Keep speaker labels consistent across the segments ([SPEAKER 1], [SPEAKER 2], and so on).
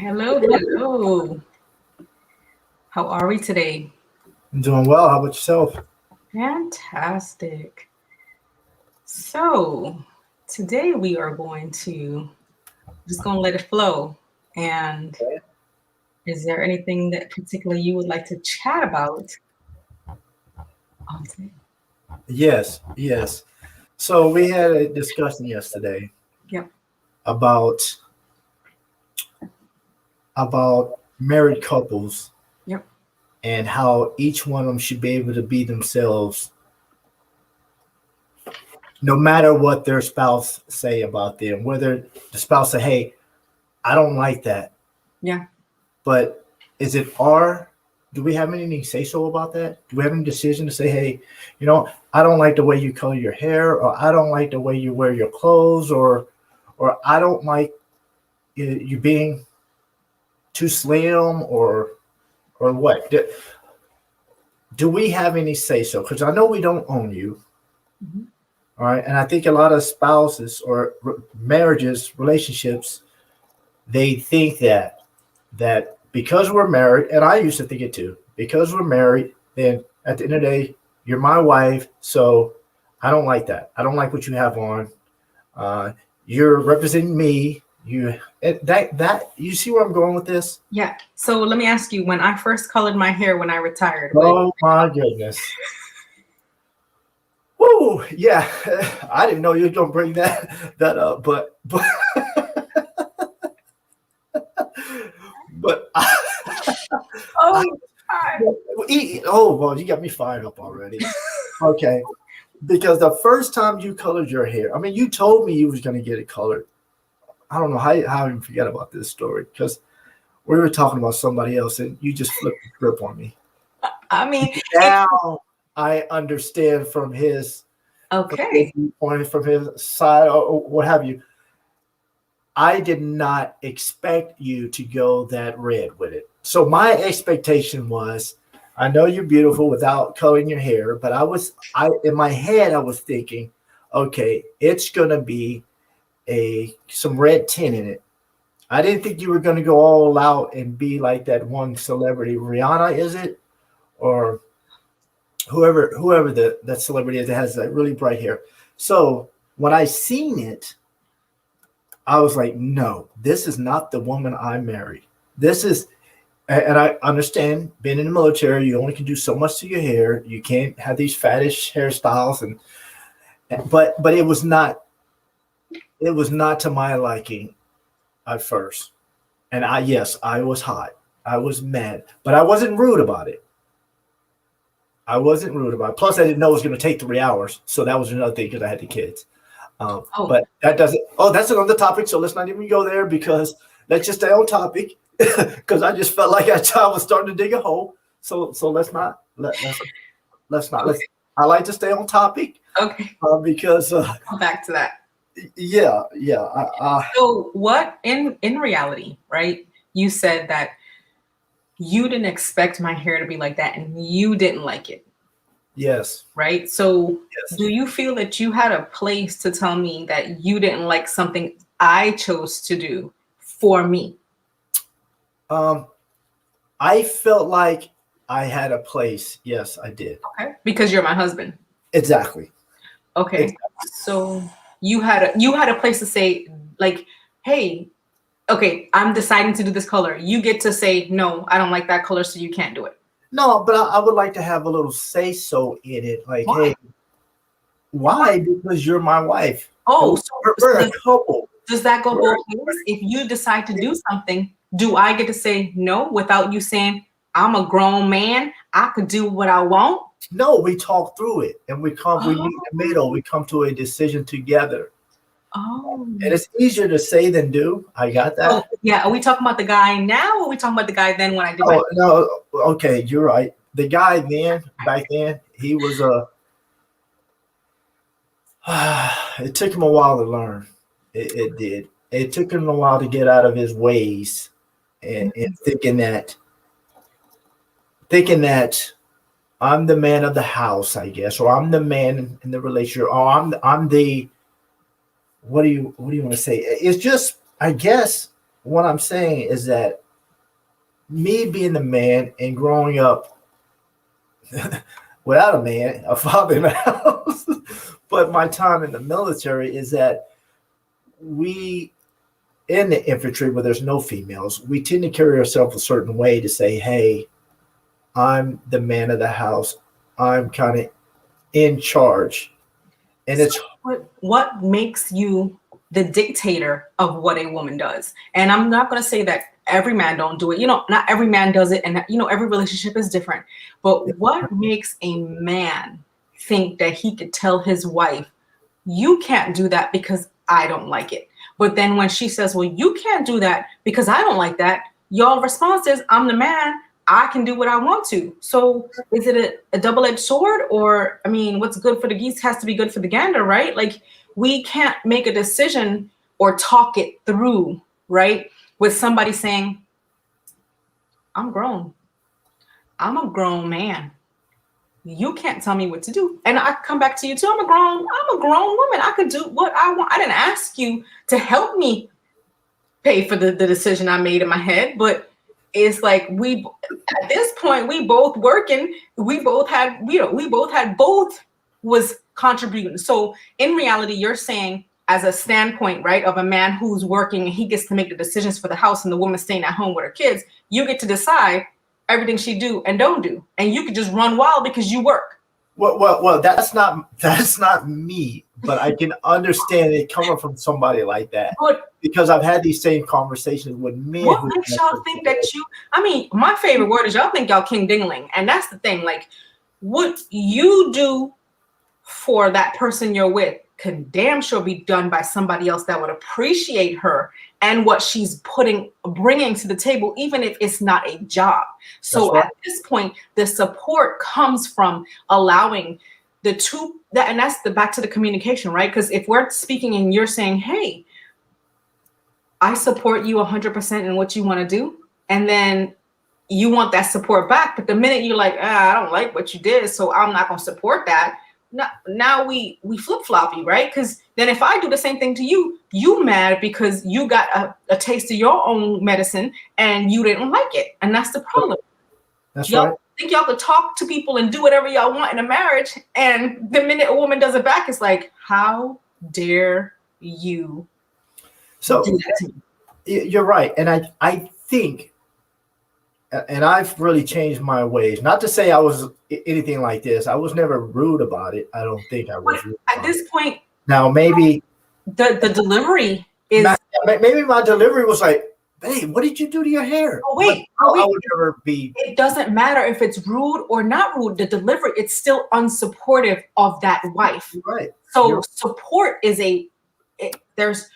[SPEAKER 1] Hello, hello. How are we today?
[SPEAKER 2] I'm doing well. How about yourself?
[SPEAKER 1] Fantastic. So, today we are going to just going to let it flow. And is there anything that particularly you would like to chat about on today?
[SPEAKER 2] Yes. So we had a discussion yesterday
[SPEAKER 1] Yep.
[SPEAKER 2] about married couples
[SPEAKER 1] Yep.
[SPEAKER 2] and how each one of them should be able to be themselves, no matter what their spouse say about them. Whether the spouse say, "Hey, I don't like that,"
[SPEAKER 1] Yeah.
[SPEAKER 2] but is it our? Do we have any say so about that? Do we have any decision to say, "Hey, I don't like the way you color your hair," or "I don't like the way you wear your clothes," or "I don't like you being too slim," or what? Do we have any say so? Because I know we don't own you,
[SPEAKER 1] Mhm.
[SPEAKER 2] all right. And I think a lot of spouses or marriages, relationships, they think that because we're married, and I used to think it too, because we're married, then at the end of the day, you're my wife, so I don't like that. I don't like what you have on. Uh, you're representing me. That you see where I'm going with this?
[SPEAKER 1] Yeah. So let me ask you, when I first colored my hair when I retired,
[SPEAKER 2] Oh my goodness. Woo, yeah. I didn't know you were gonna bring that up, but but I,
[SPEAKER 1] oh, God.
[SPEAKER 2] oh well, you got me fired up already. Okay, because the first time you colored your hair, I mean, you told me you was gonna get it colored. I don't know how I even forget about this story because we were talking about somebody else and you just flipped the script on me.
[SPEAKER 1] I mean, it,
[SPEAKER 2] Now I understand from his
[SPEAKER 1] okay.
[SPEAKER 2] viewpoint, from his side, or what have you. I did not expect you to go that red with it. So my expectation was, I know you're beautiful without coloring your hair, but I in my head I was thinking, okay, it's gonna be a some red tint in it. I didn't think you were gonna go all out and be like that one celebrity, Rihanna, is it, or whoever that celebrity is that has that really bright hair. So when I seen it, I was like, no, this is not the woman I married. This is, and I understand being in the military, you only can do so much to your hair. You can't have these fattish hairstyles, but it was not to my liking at first. And yes, I was hot. I was mad, but I wasn't rude about it. I wasn't rude about it. Plus, I didn't know it was going to take 3 hours, so that was another thing because I had the kids.
[SPEAKER 1] Oh,
[SPEAKER 2] But that doesn't. Oh, that's another topic. So let's not even go there because let's just stay on topic. Because I just felt like that child was starting to dig a hole. So let's not let's not let's.
[SPEAKER 1] okay.
[SPEAKER 2] I like to stay on topic
[SPEAKER 1] Okay.
[SPEAKER 2] because
[SPEAKER 1] Come back to that.
[SPEAKER 2] yeah.
[SPEAKER 1] So what in reality, right? You said that you didn't expect my hair to be like that and you didn't like it,
[SPEAKER 2] Yes,
[SPEAKER 1] right? So
[SPEAKER 2] yes.
[SPEAKER 1] do you feel that you had a place to tell me that you didn't like something I chose to do for me?
[SPEAKER 2] Um, I felt like I had a place. Yes, I did.
[SPEAKER 1] Okay. Because you're my husband.
[SPEAKER 2] Exactly.
[SPEAKER 1] Okay.
[SPEAKER 2] Exactly.
[SPEAKER 1] So you had a place to say like, hey, okay, I'm deciding to do this color. You get to say, no, I don't like that color, so you can't do it.
[SPEAKER 2] No, but I would like to have a little say so in it. Like,
[SPEAKER 1] Why?
[SPEAKER 2] hey, why? Because you're my wife. And
[SPEAKER 1] Oh,
[SPEAKER 2] we're a couple.
[SPEAKER 1] does that go
[SPEAKER 2] We're,
[SPEAKER 1] both ways? If you decide to do something, do I get to say no without you saying, I'm a grown man, I could do what I want?
[SPEAKER 2] no, we talk through it and we meet in the middle.
[SPEAKER 1] Oh,
[SPEAKER 2] We come to a decision together.
[SPEAKER 1] oh.
[SPEAKER 2] And it's easier to say than do. I got
[SPEAKER 1] So,
[SPEAKER 2] that.
[SPEAKER 1] yeah, are we talking about the guy now or are we talking about the guy then when I did my
[SPEAKER 2] Oh no, okay, you're right. The guy back then, he was a. It took him a while to learn. It did. It took him a while to get out of his ways and thinking that I'm the man of the house, I guess, or I'm the man in the relationship, or I'm the what do you want to say? It's just I guess what I'm saying is that me being the man and growing up without a man, a father in the house, but my time in the military is that we in the infantry where there's no females, we tend to carry ourselves a certain way to say, hey, I'm the man of the house. I'm kind of in charge. And it's
[SPEAKER 1] what makes you the dictator of what a woman does? And I'm not going to say that every man don't do it. Not every man does it. And, every relationship is different. But what makes a man think that he could tell his wife, you can't do that because I don't like it? But then when she says, well, you can't do that because I don't like that, y'all response is, I'm the man. I can do what I want to. So is it a double-edged sword? Or, what's good for the geese has to be good for the gander, right? Like, we can't make a decision or talk it through, right? With somebody saying, I'm grown. I'm a grown man. You can't tell me what to do. And I come back to you too. I'm a grown woman. I could do what I want. I didn't ask you to help me pay for the decision I made in my head, but it's like at this point, we both working. We both both was contributing. So in reality, you're saying as a standpoint, right, of a man who's working and he gets to make the decisions for the house and the woman staying at home with her kids, you get to decide everything she do and don't do. And you could just run wild because you work.
[SPEAKER 2] Well, that's not me, but I can understand it coming from somebody like that. Because I've had these same conversations with men.
[SPEAKER 1] What makes y'all think that my favorite word is y'all think y'all King Dingling. And that's the thing. Like, what you do for that person you're with can damn sure be done by somebody else that would appreciate her and what she's bringing to the table, even if it's not a job. So at this point, the support comes from allowing the two, and that's back to the communication, right? Because if we're speaking and you're saying, hey, I support you 100% in what you want to do, and then you want that support back, but the minute you're like, I don't like what you did, so I'm not going to support that. Now we flip-floppy, right? Because then if I do the same thing to you, you mad because you got a taste of your own medicine and you didn't like it. And that's the problem. Y'all
[SPEAKER 2] right.
[SPEAKER 1] Think y'all could talk to people and do whatever y'all want in a marriage, and the minute a woman does it back, it's like, how dare you do that to me?
[SPEAKER 2] You're right. And I think, and I've really changed my ways. Not to say I was anything like this. I was never rude about it. I don't think I was.
[SPEAKER 1] At this point,
[SPEAKER 2] now maybe
[SPEAKER 1] the delivery is.
[SPEAKER 2] Maybe my delivery was like, "Hey, what did you do to your hair?"
[SPEAKER 1] Oh wait,
[SPEAKER 2] I would never be.
[SPEAKER 1] It doesn't matter if it's rude or not rude. The delivery, it's still unsupportive of that wife.
[SPEAKER 2] Right.
[SPEAKER 1] So support is there's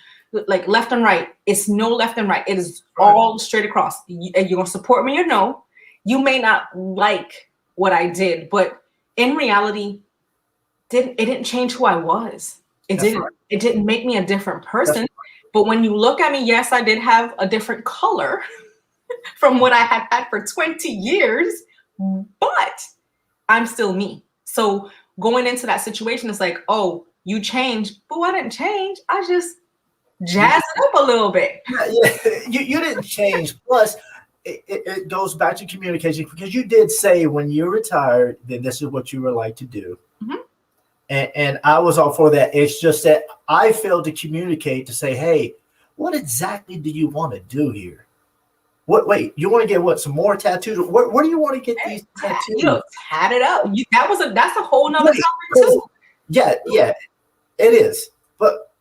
[SPEAKER 1] like left and right. It's no left and right. It is all straight across. You're gonna support me or no. You may not like what I did, but in reality, it didn't change who I was. It didn't make me a different person. But when you look at me, yes, I did have a different color from what I had had for 20 years, but I'm still me. So going into that situation, it's like, oh, you changed, but I didn't change. I just jazz it up a little bit.
[SPEAKER 2] You didn't change. Plus, it goes back to communication, because you did say when you're retired, then this is what you would like to do.
[SPEAKER 1] Mm-hmm.
[SPEAKER 2] And I was all for that. It's just that I failed to communicate to say, hey, what exactly do you want to do here? Wait, you want to get some more tattoos? Where do you want to get these tattoos?
[SPEAKER 1] Tat it up. That's a whole nother topic too.
[SPEAKER 2] Yeah, it is. But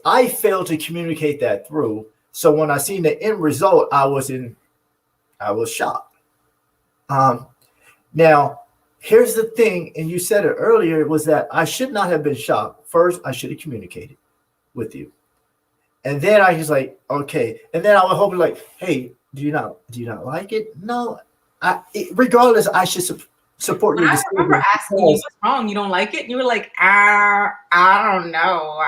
[SPEAKER 2] I failed to communicate that through. So when I seen the end result, I was shocked. Now, here's the thing, and you said it earlier, was that I should not have been shocked. First, I should have communicated with you. And then I was like, okay. And then I would hope like, hey, do you not like it? No. Regardless, I should support you.
[SPEAKER 1] I remember asking you, what's wrong? You don't like it? You were like, I don't know.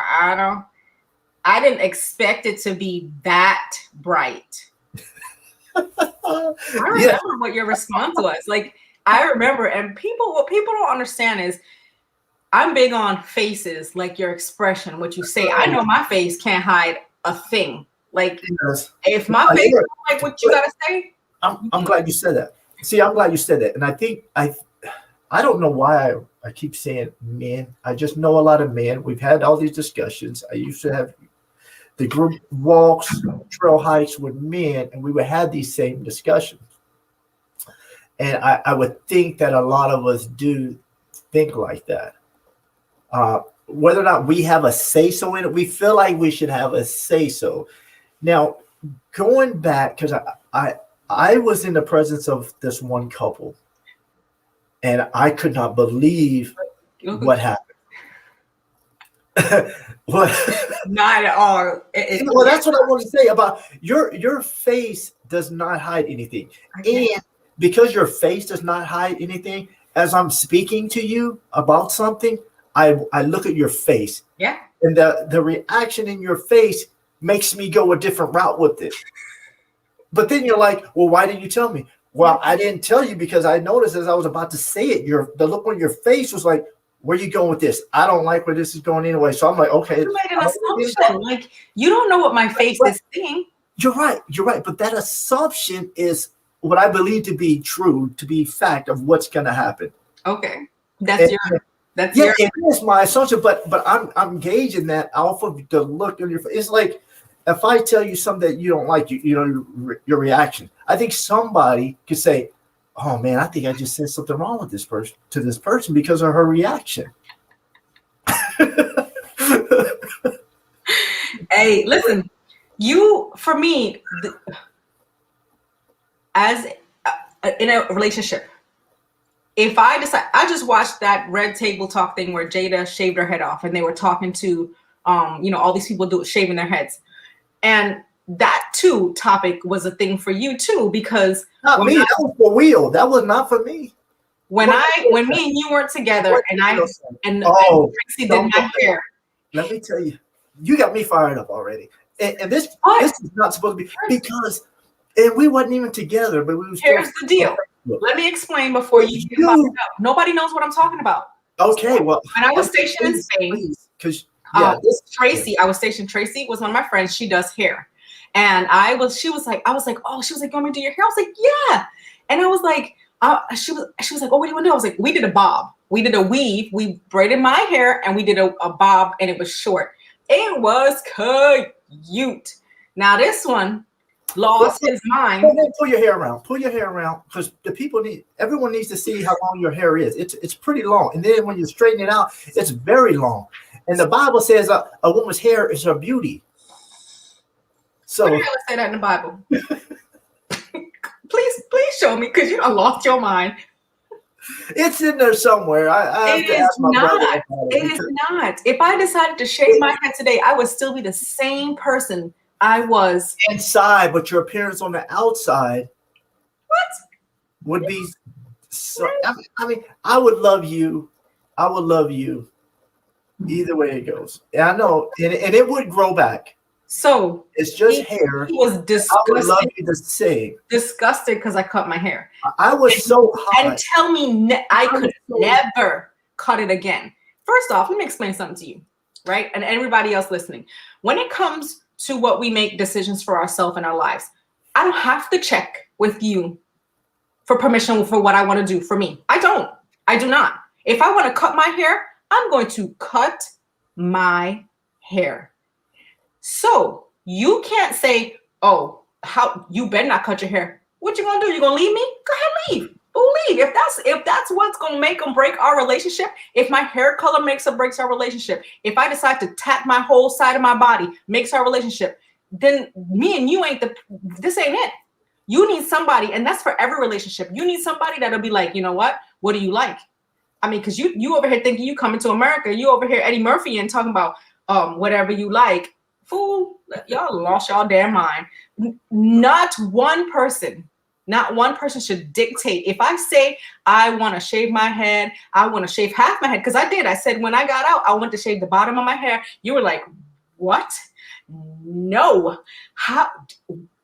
[SPEAKER 1] I didn't expect it to be that bright. I remember what your response was. Like, I remember, and what people don't understand is I'm big on faces, like your expression, what you say. I know my face can't hide a thing. Like,
[SPEAKER 2] Yes.
[SPEAKER 1] if my face don't like what you gotta say,
[SPEAKER 2] I'm glad you said that. See, I'm glad you said that. And I think I don't know why I keep saying men. I just know a lot of men. We've had all these discussions. I used to have the group walks, trail hikes with men, and we would have these same discussions. And I would think that a lot of us do think like that. Whether or not we have a say so in it, we feel like we should have a say so. Now, going back, because I was in the presence of this one couple, and I could not believe what happened. What?
[SPEAKER 1] Not at all.
[SPEAKER 2] Well, that's what I want to say about your face does not hide anything, and because your face does not hide anything, as I'm speaking to you about something, I look at your face, and the reaction in your face makes me go a different route with it. But then you're like, well, why didn't you tell me? Well, I didn't tell you because I noticed as I was about to say it, the look on your face was like, where are you going with this? I don't like where this is going anyway. So I'm like, okay.
[SPEAKER 1] You made an assumption. Like, you don't know what my face is saying.
[SPEAKER 2] You're right. But that assumption is what I believe to be true, to be fact of what's going to happen.
[SPEAKER 1] Okay. That's your
[SPEAKER 2] it is my assumption, but I'm gauging that off of the look on your face. It's like if I tell you something that you don't like, you know your reaction. I think somebody could say, oh man, I think I just said something wrong with this person to this person because of her reaction.
[SPEAKER 1] Hey, listen, for me, as in a relationship, if I decide, I just watched that Red Table Talk thing where Jada shaved her head off, and they were talking to, all these people shaving their heads, and that too topic was a thing for you too, because
[SPEAKER 2] not me. That was for Will. That was not for me.
[SPEAKER 1] When me and you weren't together, and Tracy did my hair.
[SPEAKER 2] Let me tell you, you got me fired up already. And this is not supposed to be because we wasn't even together, but we was.
[SPEAKER 1] Here's the deal. Let me explain before you get fired up. Nobody knows what I'm talking about.
[SPEAKER 2] Okay, well,
[SPEAKER 1] when I was stationed in Spain,
[SPEAKER 2] because
[SPEAKER 1] Tracy was one of my friends. She does hair. And she was like, oh, she was like, you want me to do your hair? I was like, yeah. And I was like, she was like, oh, what do you want to do? I was like, we did a bob. We did a weave. We braided my hair and we did a bob, and it was short. It was cute. Now this one lost his mind.
[SPEAKER 2] Pull your hair around. Pull your hair around, because everyone needs to see how long your hair is. It's pretty long. And then when you straighten it out, it's very long. And the Bible says a woman's hair is her beauty. So
[SPEAKER 1] where the hell say that in the Bible? please show me, because you done lost your mind.
[SPEAKER 2] It's in there somewhere.
[SPEAKER 1] It is not. If I decided to shave my head today, I would still be the same person I was
[SPEAKER 2] inside, but your appearance on the outside would be so. I mean, I would love you. I would love you either way it goes. And I know, and it would grow back.
[SPEAKER 1] So
[SPEAKER 2] it's just hair.
[SPEAKER 1] He was disgusted.
[SPEAKER 2] I would love you to say
[SPEAKER 1] disgusted because I cut my hair.
[SPEAKER 2] I was so hot.
[SPEAKER 1] And tell me I could never cut it again. First off, let me explain something to you, right? And everybody else listening. When it comes to what we make decisions for ourselves in our lives, I don't have to check with you for permission for what I want to do for me. I do not. If I want to cut my hair, I'm going to cut my hair. So you can't say, oh, how you better not cut your hair. What you gonna do? You gonna leave me? Go ahead, leave. Go leave. If that's what's gonna make or break our relationship, if my hair color makes or breaks our relationship, if I decide to tat my whole side of my body makes our relationship, then me and you this ain't it. You need somebody, and that's for every relationship. You need somebody that'll be like, you know what? What do you like? I mean, because you over here thinking you coming to America, you over here Eddie Murphy and talking about whatever you like. Fool, y'all lost y'all damn mind. Not one person should dictate. If I say I want to shave my head, I want to shave half my head, because I did. I said when I got out, I want to shave the bottom of my hair. You were like, what? No. How?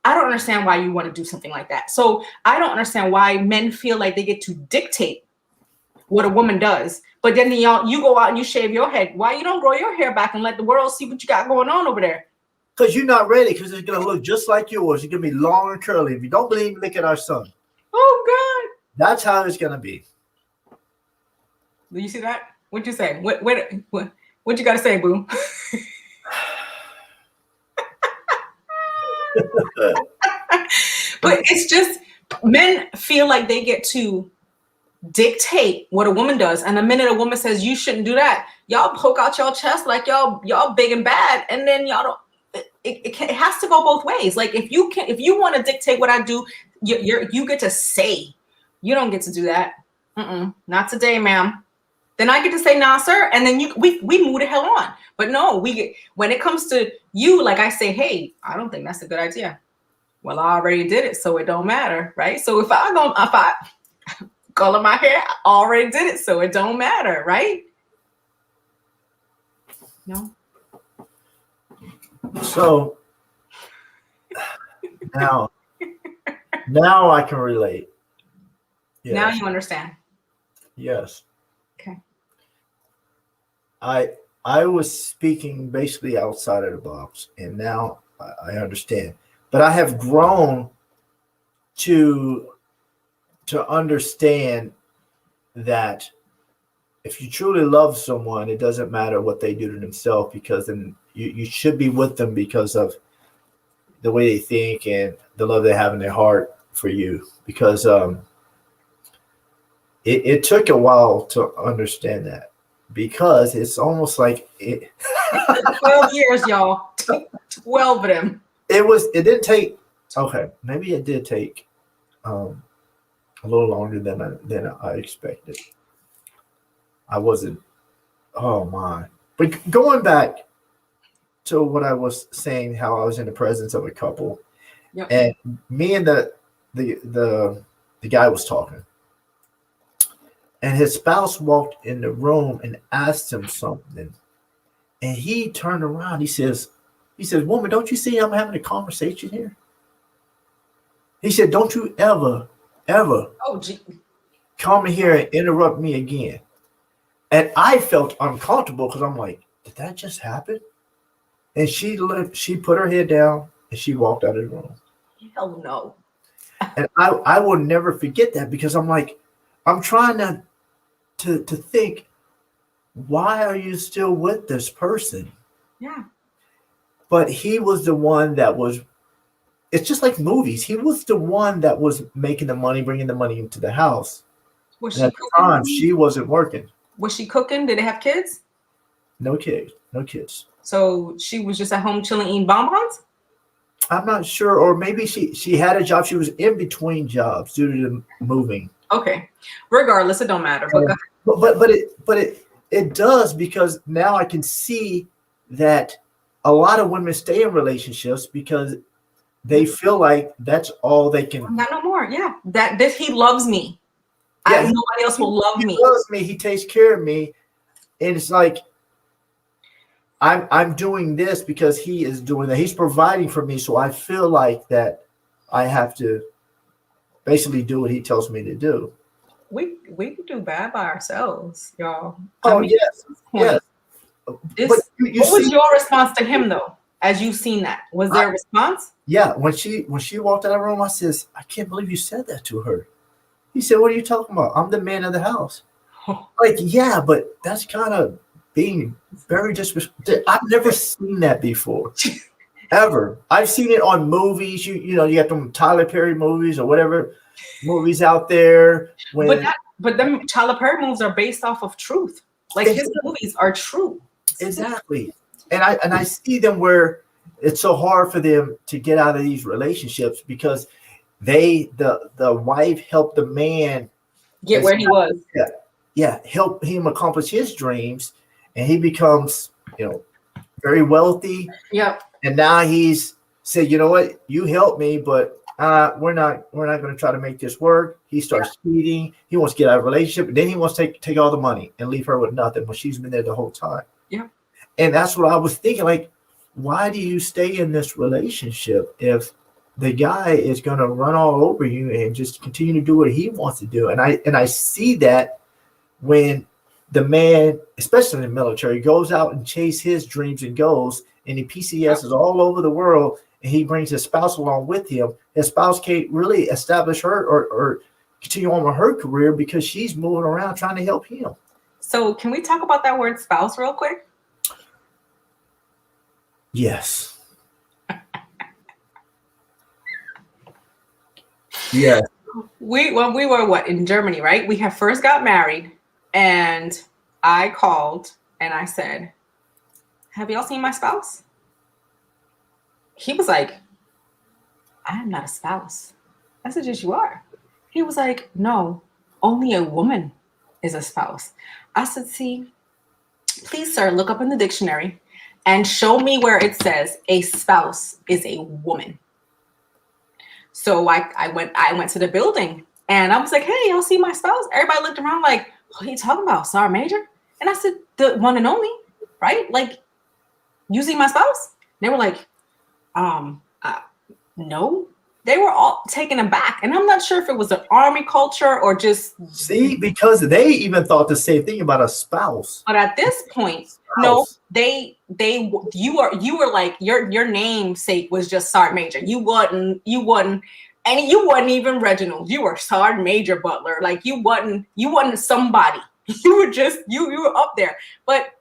[SPEAKER 1] I don't understand why you want to do something like that. So I don't understand why men feel like they get to dictate what a woman does. But then you go out and you shave your head. Why you don't grow your hair back and let the world see what you got going on over there?
[SPEAKER 2] Because you're not ready, because it's going to look just like yours. It's going to be long and curly. If you don't believe me, look at our son.
[SPEAKER 1] Oh God.
[SPEAKER 2] That's how it's going to be.
[SPEAKER 1] Do you see that? What'd you say? What you got to say, boo? But it's just, men feel like they get to dictate what a woman does, and the minute a woman says you shouldn't do that, y'all poke out your chest like y'all big and bad, and then y'all don't. It has to go both ways. Like if you want to dictate what I do, you get to say. You don't get to do that. Not today, ma'am. Then I get to say, nah, sir, and then we move the hell on. But no, when it comes to you, like I say, hey, I don't think that's a good idea. Well, I already did it, so it don't matter, right? So if I color my hair, I already did it, so it don't matter, right? No.
[SPEAKER 2] So now I can relate. Yes.
[SPEAKER 1] Now you understand.
[SPEAKER 2] Yes.
[SPEAKER 1] Okay.
[SPEAKER 2] I was speaking basically outside of the box, and now I understand. But I have grown to understand that if you truly love someone, it doesn't matter what they do to themselves, because then you should be with them because of the way they think and the love they have in their heart for you. Because it took a while to understand that, because it's almost like it
[SPEAKER 1] 12 years, y'all. 12 of them.
[SPEAKER 2] It didn't take. Okay, maybe it did take a little longer than I expected. I wasn't. Oh my! But going back to what I was saying, how I was in the presence of a couple,
[SPEAKER 1] Yep.
[SPEAKER 2] and me and the guy was talking, and his spouse walked in the room and asked him something, and he turned around. He says, "Woman, don't you see I'm having a conversation here?" He said, "Don't you ever
[SPEAKER 1] Oh, gee.
[SPEAKER 2] come here and interrupt me again." And I felt uncomfortable, because I'm like, did that just happen? And she put her head down and she walked out of the room.
[SPEAKER 1] Hell no.
[SPEAKER 2] And I will never forget that, because I'm like, I'm trying to think, why are you still with this person?
[SPEAKER 1] Yeah.
[SPEAKER 2] But he was the one that was. It's just like movies. He was the one that was making the money, bringing the money into the house.
[SPEAKER 1] Was
[SPEAKER 2] And
[SPEAKER 1] she
[SPEAKER 2] at the time,
[SPEAKER 1] cooking?
[SPEAKER 2] she wasn't working.
[SPEAKER 1] Was she cooking? Did they have kids?
[SPEAKER 2] No kids.
[SPEAKER 1] So she was just at home chilling, eating bonbons?
[SPEAKER 2] I'm not sure, or maybe she had a job. She was in between jobs due to the moving.
[SPEAKER 1] Okay. Regardless, it don't matter.
[SPEAKER 2] But it does, because now I can see that a lot of women stay in relationships because they feel like that's all they can.
[SPEAKER 1] Not no more. Yeah. This he loves me.
[SPEAKER 2] Yeah,
[SPEAKER 1] nobody else will love me.
[SPEAKER 2] He loves me. He takes care of me, and it's like I'm doing this because he is doing that. He's providing for me, so I feel like that I have to basically do what he tells me to do.
[SPEAKER 1] We can do bad by ourselves, y'all.
[SPEAKER 2] Oh, yes.
[SPEAKER 1] Yes.
[SPEAKER 2] But
[SPEAKER 1] what was your response to him, though, as you've seen that? Was there a response?
[SPEAKER 2] Yeah. When she walked out of the room, I says, "I can't believe you said that to her." He said, "What are you talking about? I'm the man of the house." Like, yeah, but that's kind of being very disrespectful. I've never seen that before, ever. I've seen it on movies. You know, you got them Tyler Perry movies or whatever movies out there.
[SPEAKER 1] But them Tyler Perry movies are based off of truth. Like his movies are true.
[SPEAKER 2] Exactly. And I see them where it's so hard for them to get out of these relationships, because the wife helped the man
[SPEAKER 1] get where he was.
[SPEAKER 2] Yeah, help him accomplish his dreams, and he becomes, very wealthy.
[SPEAKER 1] Yep.
[SPEAKER 2] And now he's said, "You know what? You helped me, but we're not going to try to make this work." He starts cheating. He wants to get out of a relationship, and then he wants to take all the money and leave her with nothing when she's been there the whole time.
[SPEAKER 1] Yeah.
[SPEAKER 2] And that's what I was thinking. Like, why do you stay in this relationship if the guy is going to run all over you and just continue to do what he wants to do? And I see that when the man, especially in the military, goes out and chase his dreams and goals, and the PCS is all over the world, and he brings his spouse along with him, his spouse can't really establish her or continue on with her career because she's moving around trying to help him.
[SPEAKER 1] So can we talk about that word spouse real quick?
[SPEAKER 2] Yes. Yes.
[SPEAKER 1] When we were in Germany, right? We had first got married, and I called and I said, "Have y'all seen my spouse?" He was like, "I am not a spouse." I said, "Yes, you are." He was like, "No, only a woman is a spouse." I said, "See, please, sir, look up in the dictionary and show me where it says a spouse is a woman." So I went to the building and I was like, "Hey, y'all see my spouse?" Everybody looked around like, "What are you talking about? Sergeant Major?" And I said, "The one and only, right? Like, you see my spouse?" They were like, no." They were all taken aback. And I'm not sure if it was an army culture or just.
[SPEAKER 2] See, because they even thought the same thing about a spouse.
[SPEAKER 1] But at this point, no, you were like, your namesake was just Sergeant Major. You wasn't even Reginald. You were Sergeant Major Butler. Like you wasn't somebody. You were just you were up there. But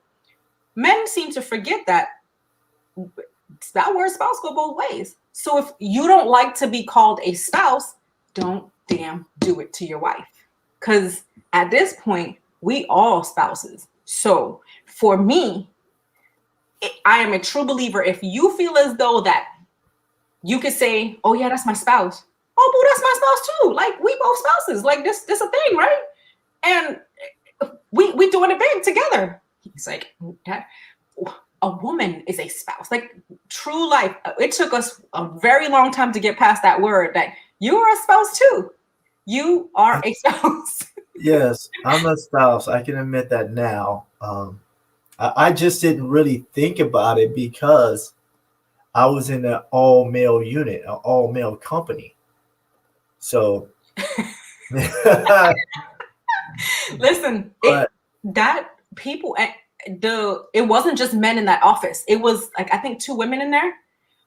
[SPEAKER 1] men seem to forget that word spouse go both ways. So if you don't like to be called a spouse, don't damn do it to your wife. Because at this point, we all spouses. So for me, I am a true believer. If you feel as though that you could say, "Oh yeah, that's my spouse." "Oh, boo, that's my spouse too." Like we both spouses. Like this a thing, right? And we doing it big together. He's like, "That a woman is a spouse." Like true life. It took us a very long time to get past that word that you are a spouse too. You are a spouse.
[SPEAKER 2] Yes, I'm a spouse. I can admit that now. I just didn't really think about it because I was in an all-male unit, an all-male company. So,
[SPEAKER 1] Listen, it wasn't just men in that office. It was like I think 2 women in there,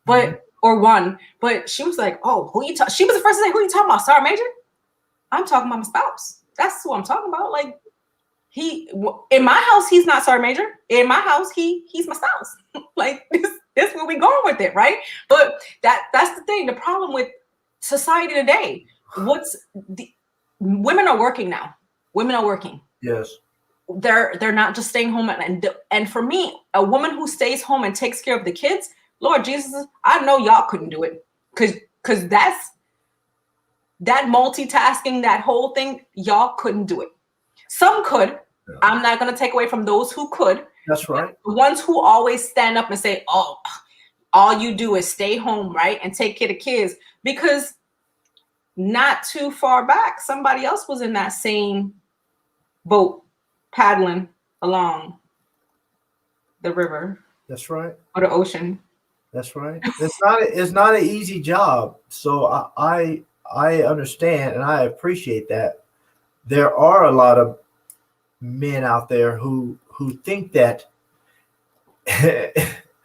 [SPEAKER 1] but or one. But she was like, "Oh, who you?" She was the first to say, "Who you talking about, Sergeant Major?" I'm talking about my spouse. That's who I'm talking about. Like in my house, he's not Sergeant Major. In my house, he's my spouse. Like this where we going with it, right? But that's the thing. The problem with society today. Women are working now. Women are working.
[SPEAKER 2] yes.
[SPEAKER 1] They're not just staying home and for me, a woman who stays home and takes care of the kids, Lord Jesus, I know y'all couldn't do it because that's that multitasking, that whole thing, y'all couldn't do it. Some could. Yeah. I'm not going to take away from those who could.
[SPEAKER 2] That's right.
[SPEAKER 1] The ones who always stand up and say, "Oh, all you do is stay home, right, and take care of kids," because not too far back, somebody else was in that same boat paddling along the river.
[SPEAKER 2] That's right.
[SPEAKER 1] Or the ocean.
[SPEAKER 2] That's right. It's not an easy job. So I understand and I appreciate that. There are a lot of men out there who think that,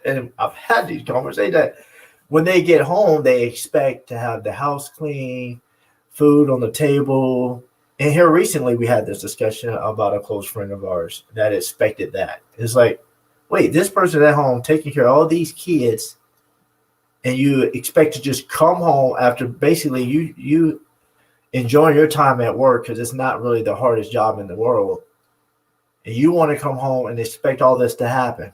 [SPEAKER 2] and I've had these conversations, that when they get home, they expect to have the house clean, food on the table. And here recently, we had this discussion about a close friend of ours that expected that. It's like, wait, this person at home taking care of all these kids, and you expect to just come home after basically you enjoying your time at work because it's not really the hardest job in the world. And you want to come home and expect all this to happen.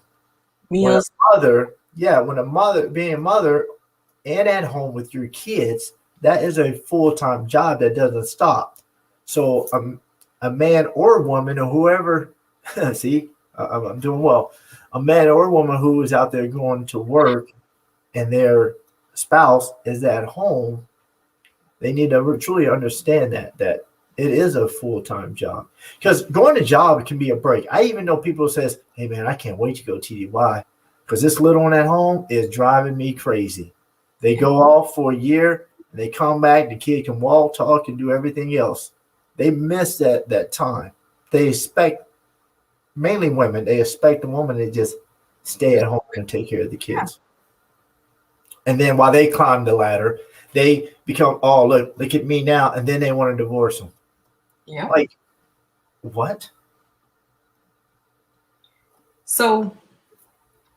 [SPEAKER 1] Meals.
[SPEAKER 2] When a mother, being a mother and at home with your kids, that is a full-time job that doesn't stop. So a man or a woman or whoever, see, I'm doing well. A man or a woman who is out there going to work and their spouse is at home, they need to truly understand that it is a full-time job. Because going to job can be a break. I even know people who says, "Hey man, I can't wait to go TDY because this little one at home is driving me crazy." They go off for a year and they come back, the kid can walk, talk, and do everything else. They miss that time. They expect, mainly women, they expect the woman to just stay at home and take care of the kids. And then while they climb the ladder, they become, oh, look at me now. And then they want to divorce them.
[SPEAKER 1] Yeah.
[SPEAKER 2] Like, what?
[SPEAKER 1] So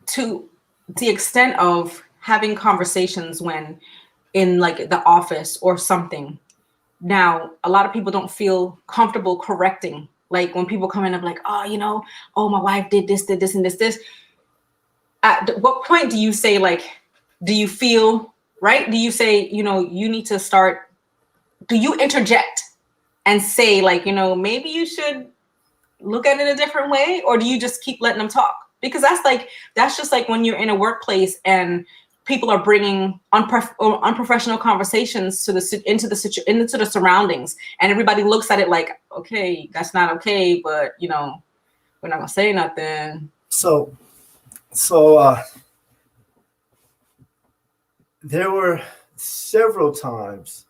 [SPEAKER 1] to the extent of having conversations when in like the office or something, now a lot of people don't feel comfortable correcting. Like when people come in, I'm like, oh, my wife did this, and this. At what point do you say, like, do you feel right? Do you say, you need to start, do you interject and say, like, maybe you should look at it a different way? Or do you just keep letting them talk? Because that's just like when you're in a workplace and people are bringing unprofessional conversations into the surroundings, and everybody looks at it like, okay, that's not okay, but we're not gonna say nothing.
[SPEAKER 2] So there were several times.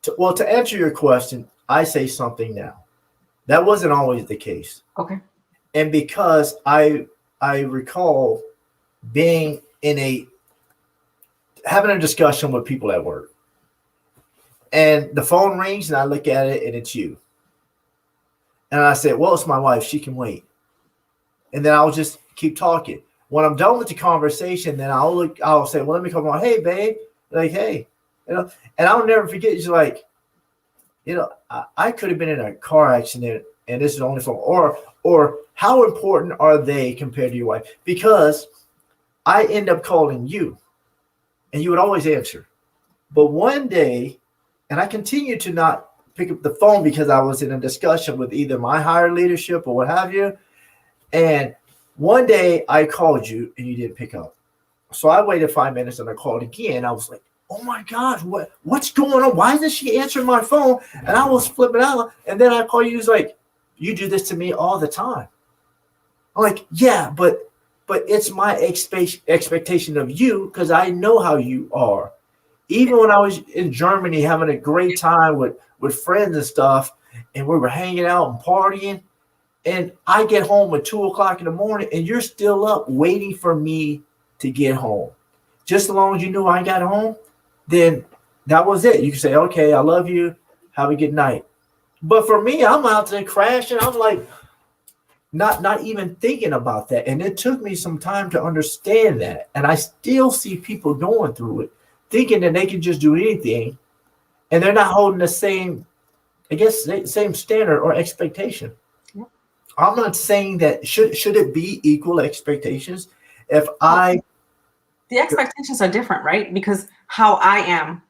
[SPEAKER 2] To answer your question, I say something now. That wasn't always the case.
[SPEAKER 1] Okay.
[SPEAKER 2] And because I recall being having a discussion with people at work, and the phone rings and I look at it and it's you. And I said, well, it's my wife. She can wait. And then I'll just keep talking. When I'm done with the conversation, then I'll say, well, let me come on. Hey, babe. Like, hey, and I'll never forget. It's like, I could have been in a car accident and this is the only phone, or how important are they compared to your wife? Because I end up calling you and you would always answer. But one day, and I continued to not pick up the phone because I was in a discussion with either my higher leadership or what have you. And one day I called you and you didn't pick up. So I waited 5 minutes and I called again. I was like, oh my gosh, what's going on? Why isn't she answering my phone? And I was flipping out. And then I call you, he's like, you do this to me all the time. I'm like, yeah, but it's my expectation of you because I know how you are. Even when I was in Germany having a great time with friends and stuff, and we were hanging out and partying, and I get home at 2:00 in the morning and you're still up waiting for me to get home. Just as long as you knew I got home, then that was it. You can say, okay, I love you. Have a good night. But for me, I'm out there crashing. I'm like, not even thinking about that. And it took me some time to understand that. And I still see people going through it, thinking that they can just do anything. And they're not holding the same standard or expectation. Yep. I'm not saying that should it be equal expectations.
[SPEAKER 1] The expectations are different, right? Because how I am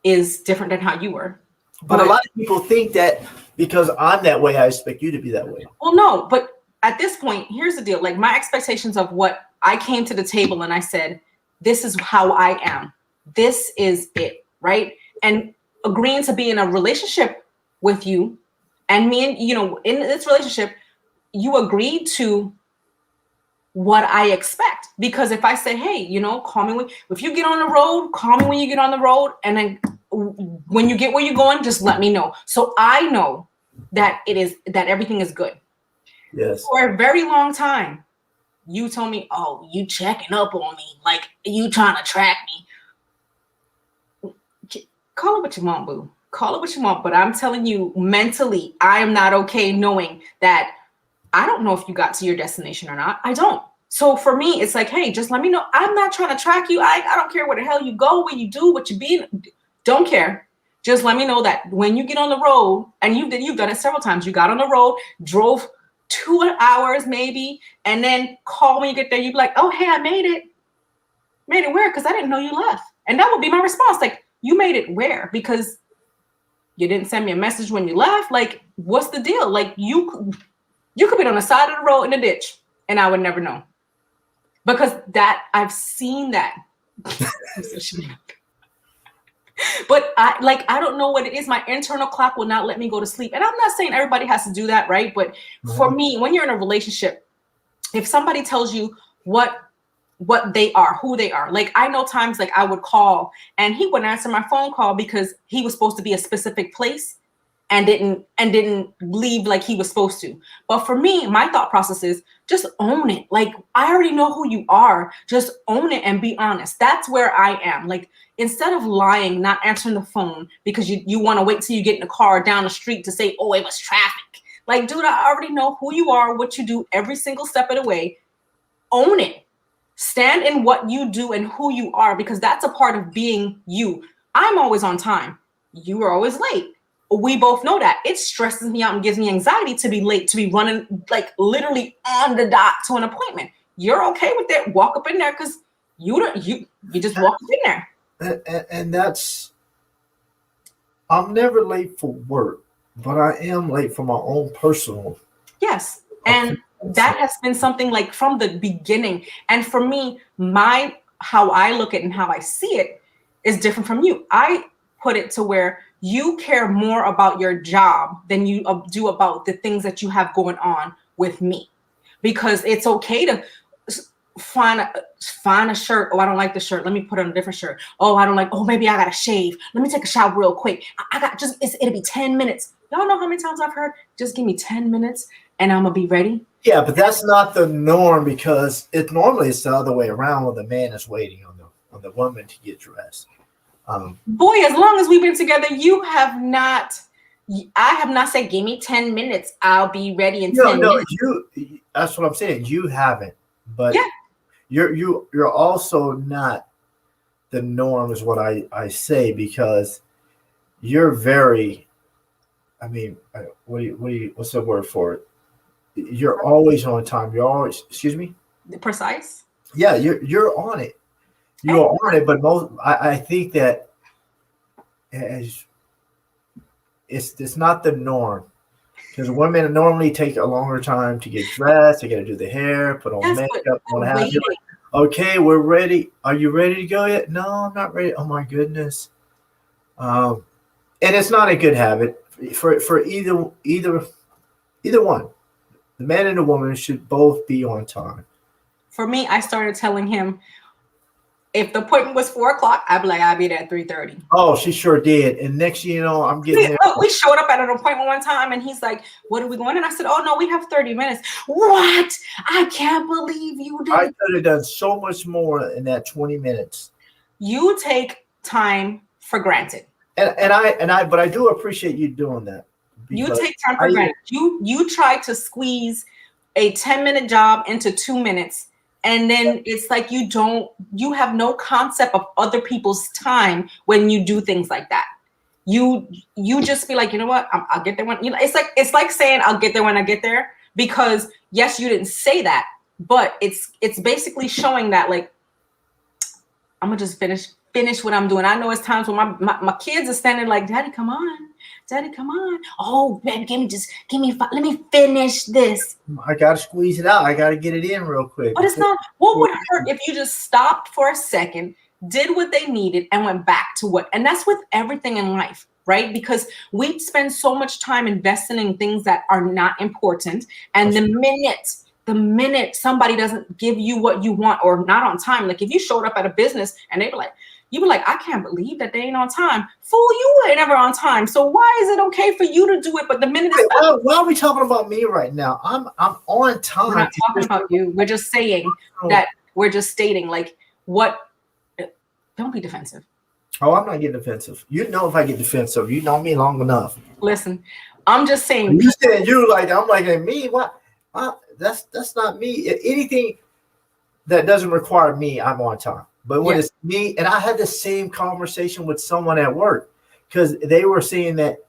[SPEAKER 1] is different than how you were.
[SPEAKER 2] But a lot of people think that because I'm that way, I expect you to be that way.
[SPEAKER 1] Well, no, but at this point, here's the deal. Like my expectations of what I came to the table and I said, this is how I am. This is it, right? And agreeing to be in a relationship with you and me, and in this relationship, you agreed to what I expect. Because if I say, hey, call me if you get on the road, call me when you get on the road. And then when you get where you're going, just let me know. So I know that everything is good.
[SPEAKER 2] Yes.
[SPEAKER 1] For a very long time, you told me, oh, you checking up on me. Like you trying to track me. Call it what you want, boo. Call it what you want. But I'm telling you, mentally, I am not okay knowing that I don't know if you got to your destination or not. I don't. So for me, it's like, hey, just let me know. I'm not trying to track you. I don't care where the hell you go, where you do, what you be. Don't care. Just let me know that when you get on the road, and you've done it several times, you got on the road, drove 2 hours maybe, and then call when you get there. You'd be like, oh, hey, I made it. Made it where? Because I didn't know you left. And that would be my response. Like, you made it where? Because you didn't send me a message when you left. Like, what's the deal? Like, you could be on the side of the road in a ditch, and I would never know. Because I've seen that. But I don't know what it is. My internal clock will not let me go to sleep. And I'm not saying everybody has to do that, right? But for me, when you're in a relationship, if somebody tells you what they are, who they are, like I know times like I would call and he wouldn't answer my phone call because he was supposed to be a specific place. and didn't leave like he was supposed to. But for me, my thought process is just own it. Like, I already know who you are. Just own it and be honest. That's where I am. Like, instead of lying, not answering the phone because you want to wait till you get in the car down the street to say, oh, it was traffic. Like, dude, I already know who you are, what you do every single step of the way. Own it. Stand in what you do and who you are, because that's a part of being you. I'm always on time. You are always late. We both know that. It stresses me out and gives me anxiety to be late, to be running like literally on the dot to an appointment. You're okay with it? Walk up in there because you just walk up in there.
[SPEAKER 2] And that's, I'm never late for work, but I am late for my own personal.
[SPEAKER 1] Yes. And that has been something like from the beginning. And for me, how I look at it and how I see it is different from you. I put it to where you care more about your job than you do about the things that you have going on with me, because it's okay to find a shirt. Oh, I don't like the shirt. Let me put on a different shirt. Oh, I don't like, oh, maybe I got to shave. Let me take a shower real quick. It'll be 10 minutes. Y'all know how many times I've heard, just give me 10 minutes and I'm going to be ready.
[SPEAKER 2] Yeah, but that's not the norm, because normally it's the other way around, when the man is waiting on the woman to get dressed.
[SPEAKER 1] Boy, as long as we've been together, I have not said, give me 10 minutes. I'll be ready in 10 minutes.
[SPEAKER 2] That's what I'm saying. You haven't, but
[SPEAKER 1] yeah.
[SPEAKER 2] You're also not the norm, is what I say, because you're very, I mean, what's the word for it? You're always on time. You're always, excuse me?
[SPEAKER 1] Precise?
[SPEAKER 2] Yeah, you're on it. You are on it, but I think that it's not the norm, because women normally take a longer time to get dressed. They got to do the hair, put on makeup, what have you. Okay, we're ready. Are you ready to go yet? No, I'm not ready. Oh my goodness. And it's not a good habit for either one. The man and the woman should both be on time.
[SPEAKER 1] For me, I started telling him, if the appointment was 4:00, I'd be like, I'll be there at 3:30.
[SPEAKER 2] Oh, she sure did. And next thing you know, I'm getting there.
[SPEAKER 1] We showed up at an appointment one time and he's like, what are we going? And I said, oh no, we have 30 minutes. What? I can't believe you did.
[SPEAKER 2] I could have done so much more in that 20 minutes.
[SPEAKER 1] You take time for granted.
[SPEAKER 2] But I do appreciate you doing that.
[SPEAKER 1] You take time for granted. You try to squeeze a 10-minute job into 2 minutes. And then it's like you have no concept of other people's time when you do things like that. You just be like, you know what? I'll get there when, it's like saying I'll get there when I get there, because yes, you didn't say that, but it's basically showing that, like, I'm gonna just finish what I'm doing. I know it's times when my kids are standing like, Daddy, come on. Daddy, come on. Oh, baby, let me finish this.
[SPEAKER 2] I got to squeeze it out. I got to get it in real quick.
[SPEAKER 1] But it's not, what would hurt if you just stopped for a second, did what they needed, and went back to and that's with everything in life, right? Because we spend so much time investing in things that are not important. And the minute somebody doesn't give you what you want, or not on time, like if you showed up at a business and they were like, you were like, I can't believe that they ain't on time. Fool, you were never on time. So why is it okay for you to do it? But the minute
[SPEAKER 2] why are we talking about me right now? I'm on time.
[SPEAKER 1] We're not talking about you. We're just saying that we're just stating, like, what. Don't be defensive.
[SPEAKER 2] Oh, I'm not getting defensive. You know, if I get defensive, you know me long enough.
[SPEAKER 1] Listen, I'm just saying.
[SPEAKER 2] You saying you like, I'm like, me? What? That's not me. Anything that doesn't require me, I'm on time. But when it's me, and I had the same conversation with someone at work, because they were saying that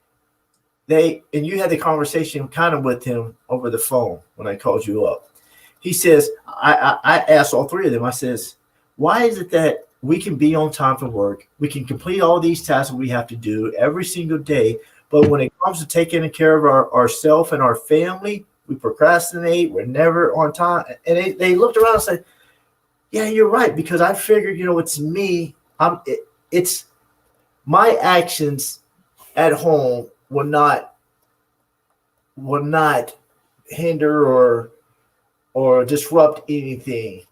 [SPEAKER 2] and you had the conversation kind of with him over the phone when I called you up. He says, I asked all three of them, I says, why is it that we can be on time for work? We can complete all these tasks that we have to do every single day. But when it comes to taking care of ourselves and our family, we procrastinate. We're never on time. And they looked around and said, yeah, you're right, because I figured, it's me. It's my actions at home will not hinder or disrupt anything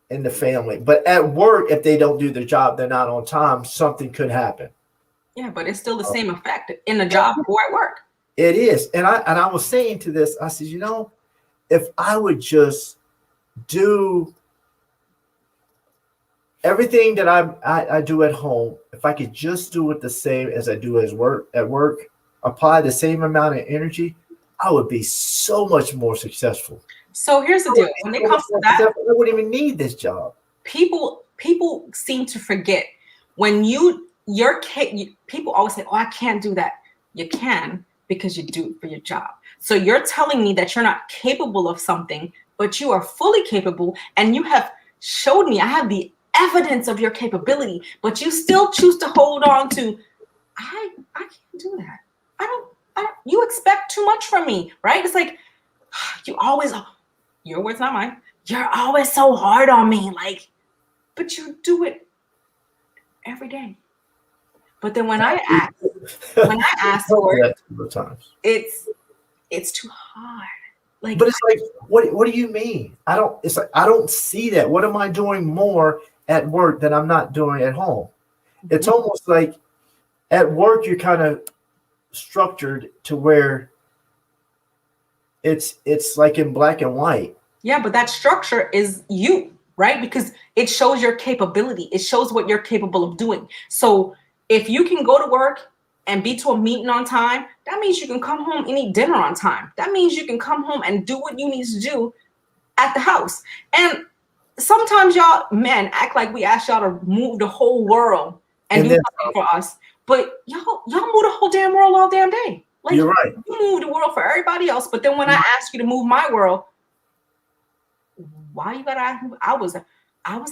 [SPEAKER 2] in the family. But at work, if they don't do their job, they're not on time, something could happen.
[SPEAKER 1] Yeah, but it's still the same effect in the job or at work.
[SPEAKER 2] It is. And I was saying to this, I said, if I would just do everything that I do at home, if I could just do it the same as I do at work, apply the same amount of energy, I would be so much more successful.
[SPEAKER 1] So here's the deal. When it comes to that,
[SPEAKER 2] I wouldn't even need this job.
[SPEAKER 1] People seem to forget when people always say, "Oh, I can't do that." You can, because you do it for your job. So you're telling me that you're not capable of something, but you are fully capable, and you have showed me, I have the evidence of your capability, but you still choose to hold on to, I can't do that. I don't, you expect too much from me, right? It's like, you always, your words, not mine. You're always so hard on me. Like, but you do it every day. But then when I ask for it, it's too hard. Like,
[SPEAKER 2] but it's like, what do you mean? I don't see that. What am I doing more at work that I'm not doing at home? Mm-hmm. It's almost like at work you're kind of structured to where it's like in black and white.
[SPEAKER 1] Yeah, but that structure is you, right? Because it shows your capability. It shows what you're capable of doing. So if you can go to work and be to a meeting on time, that means you can come home and eat dinner on time. That means you can come home and do what you need to do at the house. And sometimes y'all men act like we ask y'all to move the whole world and do something for us. But y'all move the whole damn world all damn day. Like,
[SPEAKER 2] you're right.
[SPEAKER 1] You move the world for everybody else. But then when I ask you to move my world, why you gotta ask me? I was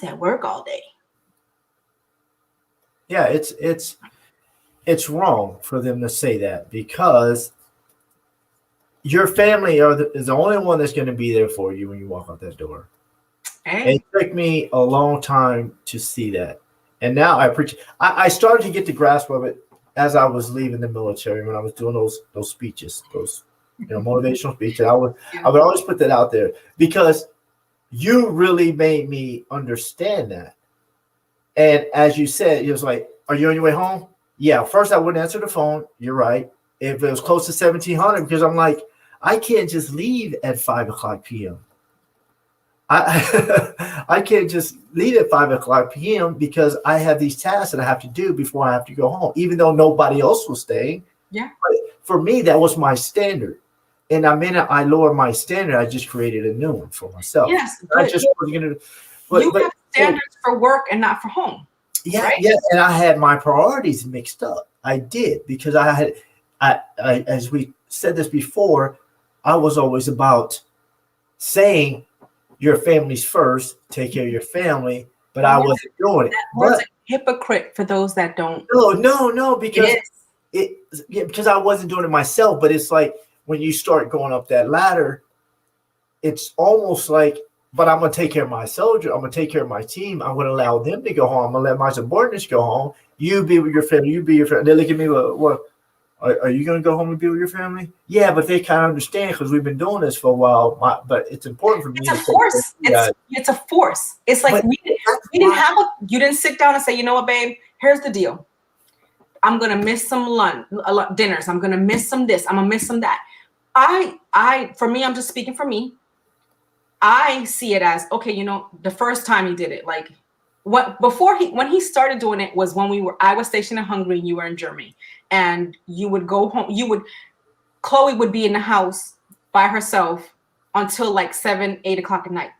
[SPEAKER 1] at work all day.
[SPEAKER 2] Yeah, it's wrong for them to say that, because your family is the only one that's going to be there for you when you walk out that door. Hey. It took me a long time to see that, and now I started to get the grasp of it as I was leaving the military, when I was doing those speeches, those motivational speeches. I would always put that out there, because you really made me understand that. And as you said, it was like, are you on your way home? Yeah. First, I wouldn't answer the phone. You're right. If it was close to 1700, because I'm like, I can't just leave at 5:00 p.m. I can't just leave at 5:00 p.m. because I have these tasks that I have to do before I have to go home, even though nobody else was staying.
[SPEAKER 1] Yeah.
[SPEAKER 2] But for me, that was my standard. And the minute I lower my standard, I just created a new one for myself.
[SPEAKER 1] Yes,
[SPEAKER 2] I just wasn't going to.
[SPEAKER 1] You have standards for work and not for home.
[SPEAKER 2] Yeah,
[SPEAKER 1] right?
[SPEAKER 2] Yeah, and I had my priorities mixed up. I did, because I as we said this before, I was always about saying your family's first, take care of your family, but I wasn't doing it.
[SPEAKER 1] That word's a hypocrite for those that don't.
[SPEAKER 2] No, because because I wasn't doing it myself. But it's like, when you start going up that ladder, it's almost like, but I'm going to take care of my soldier. I'm going to take care of my team. I'm going to allow them to go home. I'm going to let my subordinates go home. You be with your family. You be your family. They look at me like, what? Are you going to go home and be with your family? Yeah, but they kind of understand, because we've been doing this for a while. But it's important for me.
[SPEAKER 1] It's a force. It's a force. It's like we you didn't sit down and say, you know what, babe, here's the deal. I'm going to miss some dinners. I'm going to miss some this. I'm going to miss some that. For me, I'm just speaking for me. I see it as, okay, the first time he did it, like when he started doing it was when I was stationed in Hungary and you were in Germany, and you would go home. Chloe would be in the house by herself until like 7, 8 o'clock at night.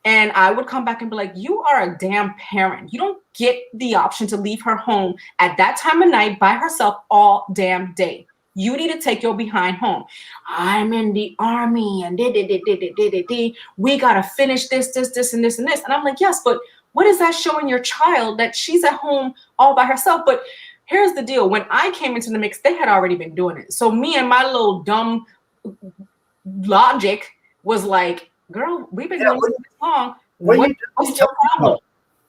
[SPEAKER 1] And I would come back and be like, you are a damn parent. You don't get the option to leave her home at that time of night by herself all damn day. You need to take your behind home. I'm in the army and we got to finish this, and this, and this. And I'm like, yes, but what is that showing your child, that she's at home all by herself? But here's the deal. When I came into the mix, they had already been doing it. So me and my little dumb logic was like, girl, we've been doing this long. What's your problem?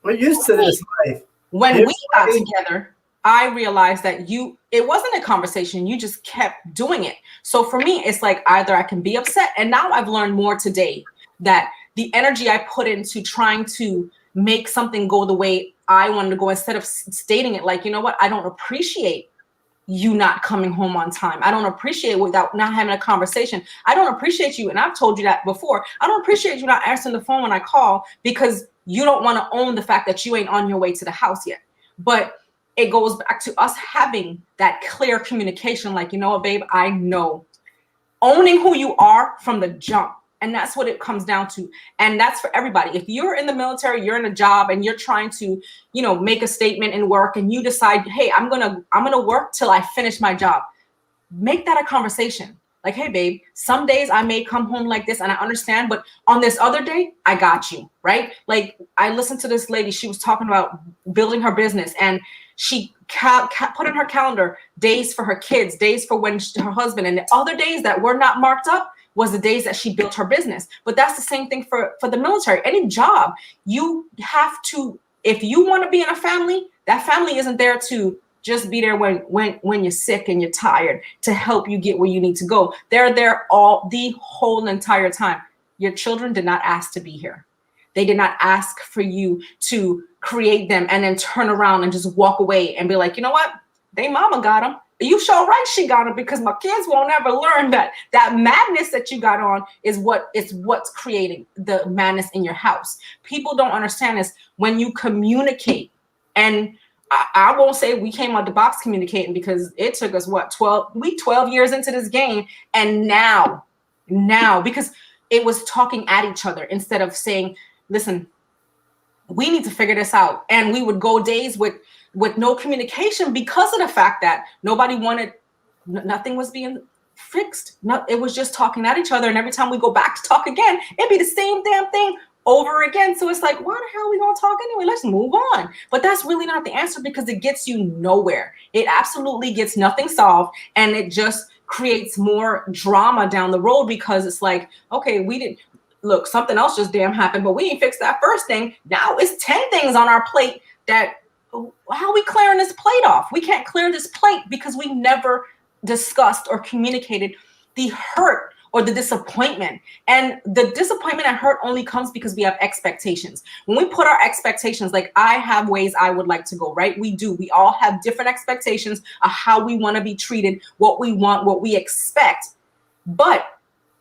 [SPEAKER 2] We're used to this life.
[SPEAKER 1] When we got together, I realized that it wasn't a conversation. You just kept doing it. So for me, it's like, either I can be upset. And now I've learned more today that the energy I put into trying to make something go the way I wanted to go, instead of stating it like, you know what, I don't appreciate you not coming home on time. I don't appreciate without not having a conversation. I don't appreciate you. And I've told you that before. I don't appreciate you not answering the phone when I call because you don't want to own the fact that you ain't on your way to the house yet. But it goes back to us having that clear communication. Like, you know what, babe, I know. Owning who you are from the jump. And that's what it comes down to. And that's for everybody. If you're in the military, you're in a job and you're trying to, you know, make a statement in work and you decide, hey, I'm gonna work till I finish my job. Make that a conversation. Like, hey, babe, some days I may come home like this and I understand, but on this other day, I got you, right? Like, I listened to this lady, she was talking about building her business, and she put in her calendar days for her kids, days for when her husband, and the other days that were not marked up was the days that she built her business. But that's the same thing for the military. Any job, you have to, if you want to be in a family, that family isn't there to just be there when you're sick and you're tired to help you get where you need to go. They're there the whole entire time. Your children did not ask to be here. They did not ask for you to create them and then turn around and just walk away and be like, you know what? They mama got them. You sure right she got them, because my kids won't ever learn that madness that you got on is what's creating the madness in your house. People don't understand this when you communicate. And I won't say we came out the box communicating, because it took us 12 years into this game. And now, because it was talking at each other instead of saying, listen, we need to figure this out. And we would go days with no communication because of the fact that nothing was being fixed. It was just talking at each other. And every time we go back to talk again, it'd be the same damn thing over again. So it's like, why the hell are we going to talk anyway? Let's move on. But that's really not the answer, because it gets you nowhere. It absolutely gets nothing solved. And it just creates more drama down the road, because it's like, okay, we didn't look, something else just damn happened, but we ain't fixed that first thing. Now it's 10 things on our plate that, how are we clearing this plate off? We can't clear this plate because we never discussed or communicated the hurt or the disappointment. And the disappointment and hurt only comes because we have expectations. When we put our expectations, like, I have ways I would like to go, right? We do. We all have different expectations of how we want to be treated, what we want, what we expect. But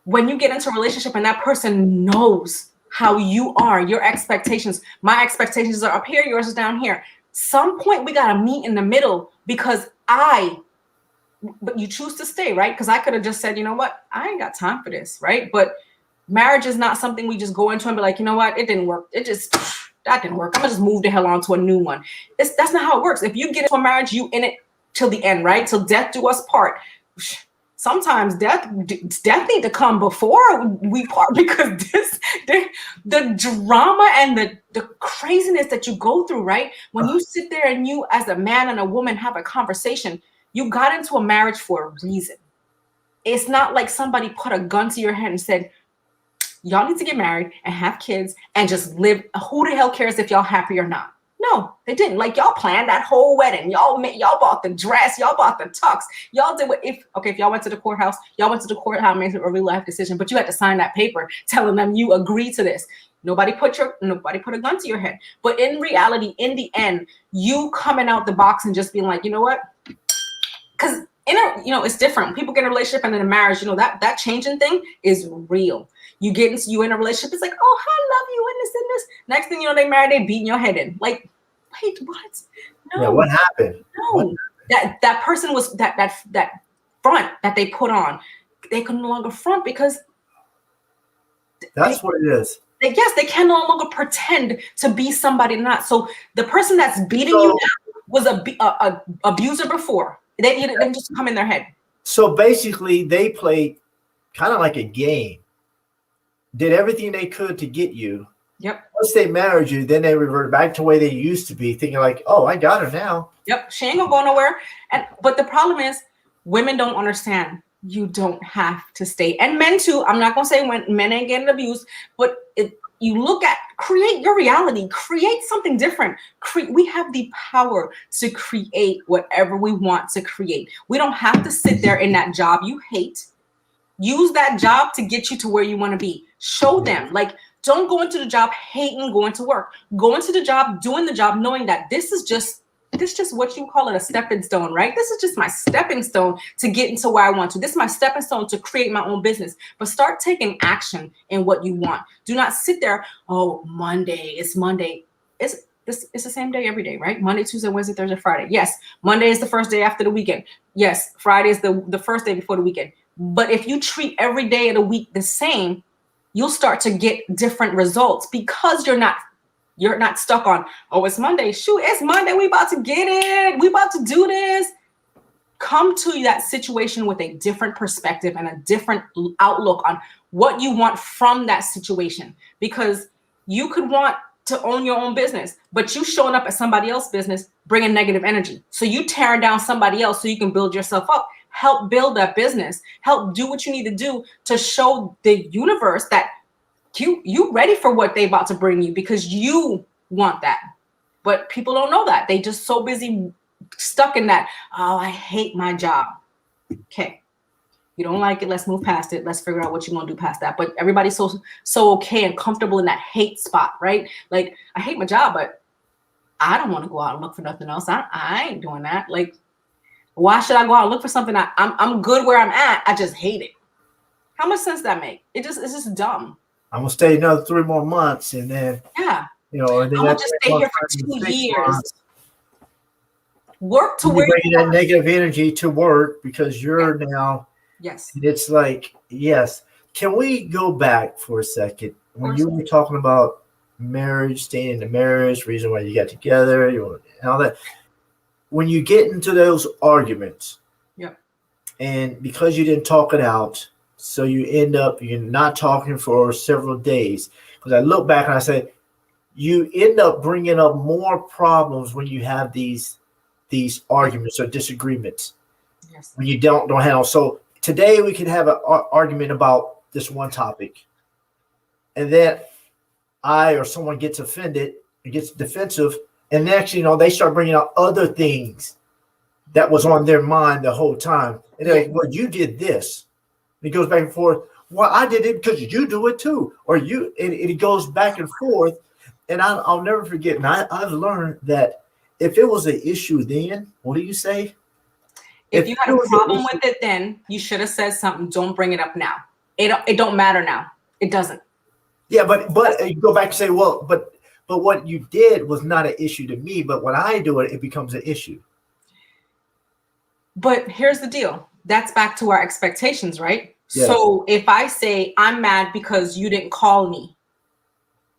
[SPEAKER 1] when you get into a relationship and that person knows how you are, your expectations, my expectations are up here, yours is down here. Some point we got to meet in the middle, because but you choose to stay, right? Because I could have just said, you know what, I ain't got time for this, right? But marriage is not something we just go into and be like, you know what, it didn't work. That didn't work. I'm gonna just move the hell on to a new one. That's not how it works. If you get into a marriage, you in it till the end, right? Till death do us part. Sometimes death need to come before we part, because the drama and the craziness that you go through, right? When you sit there and you, as a man and a woman, have a conversation, you got into a marriage for a reason. It's not like somebody put a gun to your head and said, y'all need to get married and have kids and just live. Who the hell cares if y'all happy or not? No, they didn't. Like, y'all planned that whole wedding. Y'all bought the dress. Y'all bought the tux. Y'all did what, if y'all went to the courthouse, made a real life decision, but you had to sign that paper telling them you agree to this. Nobody put a gun to your head. But in reality, in the end, you coming out the box and just being like, you know what? Because it's different. People get in a relationship and in a marriage, that changing thing is real. You in a relationship, it's like, oh, I love you, and this. Next thing you know, they married, they beating your head in. Like, wait, what? No.
[SPEAKER 2] Yeah, what happened?
[SPEAKER 1] No. That person was that front that they put on. They could no longer front because
[SPEAKER 2] that's what it is.
[SPEAKER 1] They can no longer pretend to be somebody not. So the person that's beating you now was a abuser before. They didn't just come in their head.
[SPEAKER 2] So basically, they played kind of like a game. Did everything they could to get you.
[SPEAKER 1] Yep.
[SPEAKER 2] Once they married you, then they reverted back to the way they used to be, thinking like, oh, I got her now.
[SPEAKER 1] Yep. She ain't gonna go nowhere. But the problem is, women don't understand. You don't have to stay. And men too. I'm not gonna say when men ain't getting abused, but you look at, create your reality, create something different. We have the power to create whatever we want to create. We don't have to sit there in that job you hate. Use that job to get you to where you want to be. Show them, like, Don't go into the job hating going to work. Go into the job, doing the job, knowing that this is just what you call it, a stepping stone, right? This is just my stepping stone to get into where I want to. This is my stepping stone to create my own business. But start taking action in what you want. Do not sit there, oh, Monday, it's Monday. It's the same day every day, right? Monday, Tuesday, Wednesday, Thursday, Friday. Yes, Monday is the first day after the weekend. Yes, Friday is the first day before the weekend. But if you treat every day of the week the same, you'll start to get different results because you're not stuck on, oh, it's Monday. Shoot, it's Monday. We about to get it. We about to do this. Come to that situation with a different perspective and a different outlook on what you want from that situation. Because you could want to own your own business, but you showing up at somebody else's business, bringing negative energy. So you tearing down somebody else so you can build yourself up. Help build that business. Help do what you need to do to show the universe that you ready for what they about to bring you because you want that. But people don't know that. They just so busy stuck in that, oh, I hate my job. Okay. You don't like it. Let's move past it. Let's figure out what you want to do past that. But everybody's so okay and comfortable in that hate spot, right? Like, I hate my job, but I don't want to go out and look for nothing else. I ain't doing that. Like, why should I go out and look for something I'm good where I'm at? I just hate it. How much sense that make? It's just dumb.
[SPEAKER 2] I'm gonna stay another 3 more months, and then
[SPEAKER 1] and then
[SPEAKER 2] I'm
[SPEAKER 1] gonna just stay here for 2 years. Work to where
[SPEAKER 2] you bring that negative energy to work because you're now.
[SPEAKER 1] Yes.
[SPEAKER 2] It's like, yes. Can we go back for a second when you were talking about marriage, staying in the marriage, reason why you got together, and all that? When you get into those arguments, and because you didn't talk it out, so you end up you're not talking for several days. Because I look back and I say, you end up bringing up more problems when you have these arguments or disagreements.
[SPEAKER 1] Yes.
[SPEAKER 2] When you don't handle. So today we can have an argument about this one topic, and then I or someone gets offended and gets defensive. And next, they start bringing out other things that was on their mind the whole time. And they're like, well, you did this. And it goes back and forth. Well, I did it because you do it too. Or and it goes back and forth. And I'll never forget. And I've learned that if it was an issue then, what do you say?
[SPEAKER 1] If you had a problem with it then, you should have said something. Don't bring it up now. It don't matter now. It doesn't.
[SPEAKER 2] Yeah, but you go back and say, well, but what you did was not an issue to me, but when I do it, it becomes an issue.
[SPEAKER 1] But here's the deal. That's back to our expectations, right?
[SPEAKER 2] Yes.
[SPEAKER 1] So if I say I'm mad because you didn't call me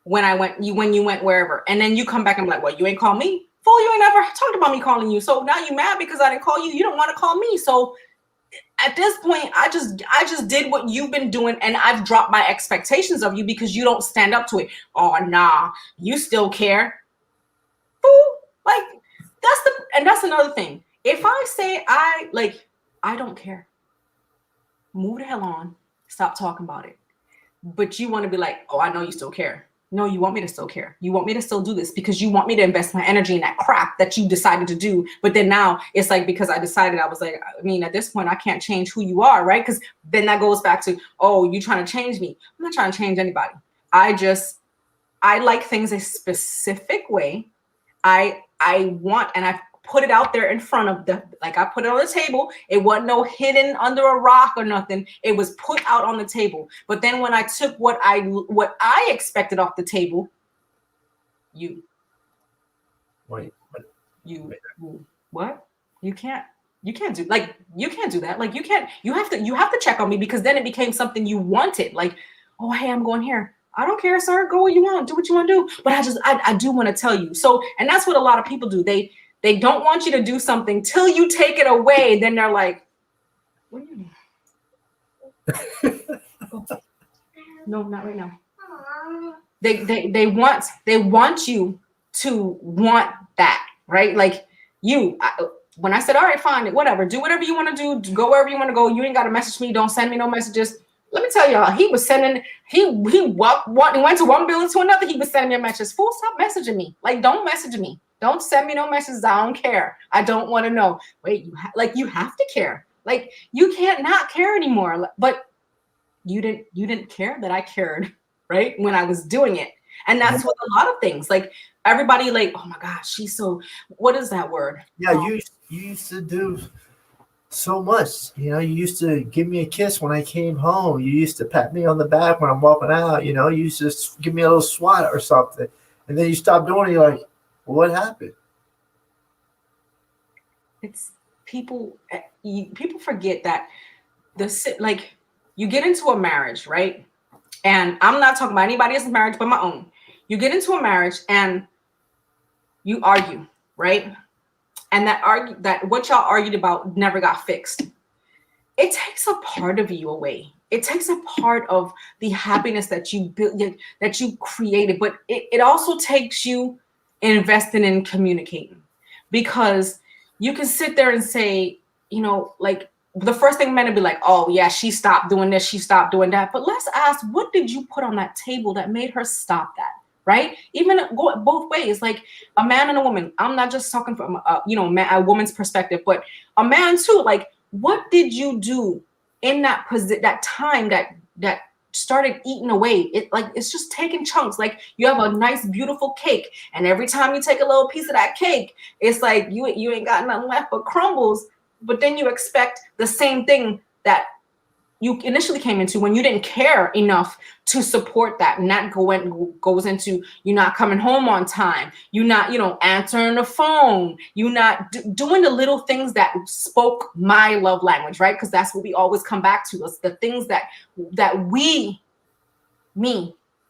[SPEAKER 1] when you went wherever, and then you come back and be like, well, you ain't call me. Fool, you ain't never talked about me calling you. So now you mad because I didn't call you. You don't want to call me. So at this point, I just did what you've been doing, and I've dropped my expectations of you because you don't stand up to it. Oh, nah, you still care. Fool, like that's another thing. If I say I don't care, move the hell on, stop talking about it. But you want to be like, oh, I know you still care. No, you want me to still care. You want me to still do this because you want me to invest my energy in that crap that you decided to do. But then now it's like, because I decided, I was like, I mean, at this point, I can't change who you are, right? Because then that goes back to, oh, you trying to change me. I'm not trying to change anybody. I like things a specific way. I want, and I've put it out there in front of I put it on the table. It wasn't no hidden under a rock or nothing. It was put out on the table. But then when I took what I expected off the table, you can't do that. Like you have to check on me, because then it became something you wanted. Like, oh, hey, I'm going here. I don't care, sir. Go where you want. Do what you want to do. But I do want to tell you. So, and that's what a lot of people do. They don't want you to do something till you take it away. Then they're like, what do you mean? No, not right now. They want you to want that, right? Like when I said, all right, fine, whatever, do whatever you want to do, go wherever you want to go. You ain't got to message me. Don't send me no messages. Let me tell y'all, he was sending, he went to one building to another. He was sending me a message. Fool, stop messaging me. Like, don't message me. Don't send me no messages. I don't care. I don't want to know. Wait, you have to care. Like, you can't not care anymore. But you didn't care that I cared. right? When I was doing it. And that's with a lot of things. Like everybody like, oh my gosh, she's so, what is that word?
[SPEAKER 2] Yeah, you used to do so much. You know, you used to give me a kiss when I came home. You used to pat me on the back when I'm walking out. You know, you used to give me a little swat or something. And then you stop doing it. You're like, well, what happened?
[SPEAKER 1] It's people forget that like you get into a marriage, right? And I'm not talking about anybody else's marriage but my own. You get into a marriage and you argue, right? And that what y'all argued about never got fixed. It takes a part of you away. It takes a part of the happiness that you built, that you created, but it also takes you investing in communicating, because you can sit there and say, you know, like the first thing men would be like, oh yeah, she stopped doing this, she stopped doing that. But let's ask, what did you put on that table that made her stop that? Right? Even go both ways, like a man and a woman. I'm not just talking from a woman's perspective, but a man too. Like, what did you do in that that time that started eating away? It's just taking chunks. Like you have a nice, beautiful cake, and every time you take a little piece of that cake, it's like you ain't got nothing left but crumbles. But then you expect the same thing that you initially came into when you didn't care enough to support that. And that goes into you not coming home on time, you not, answering the phone, you not doing the little things that spoke my love language, right? Because that's what we always come back to, is the things that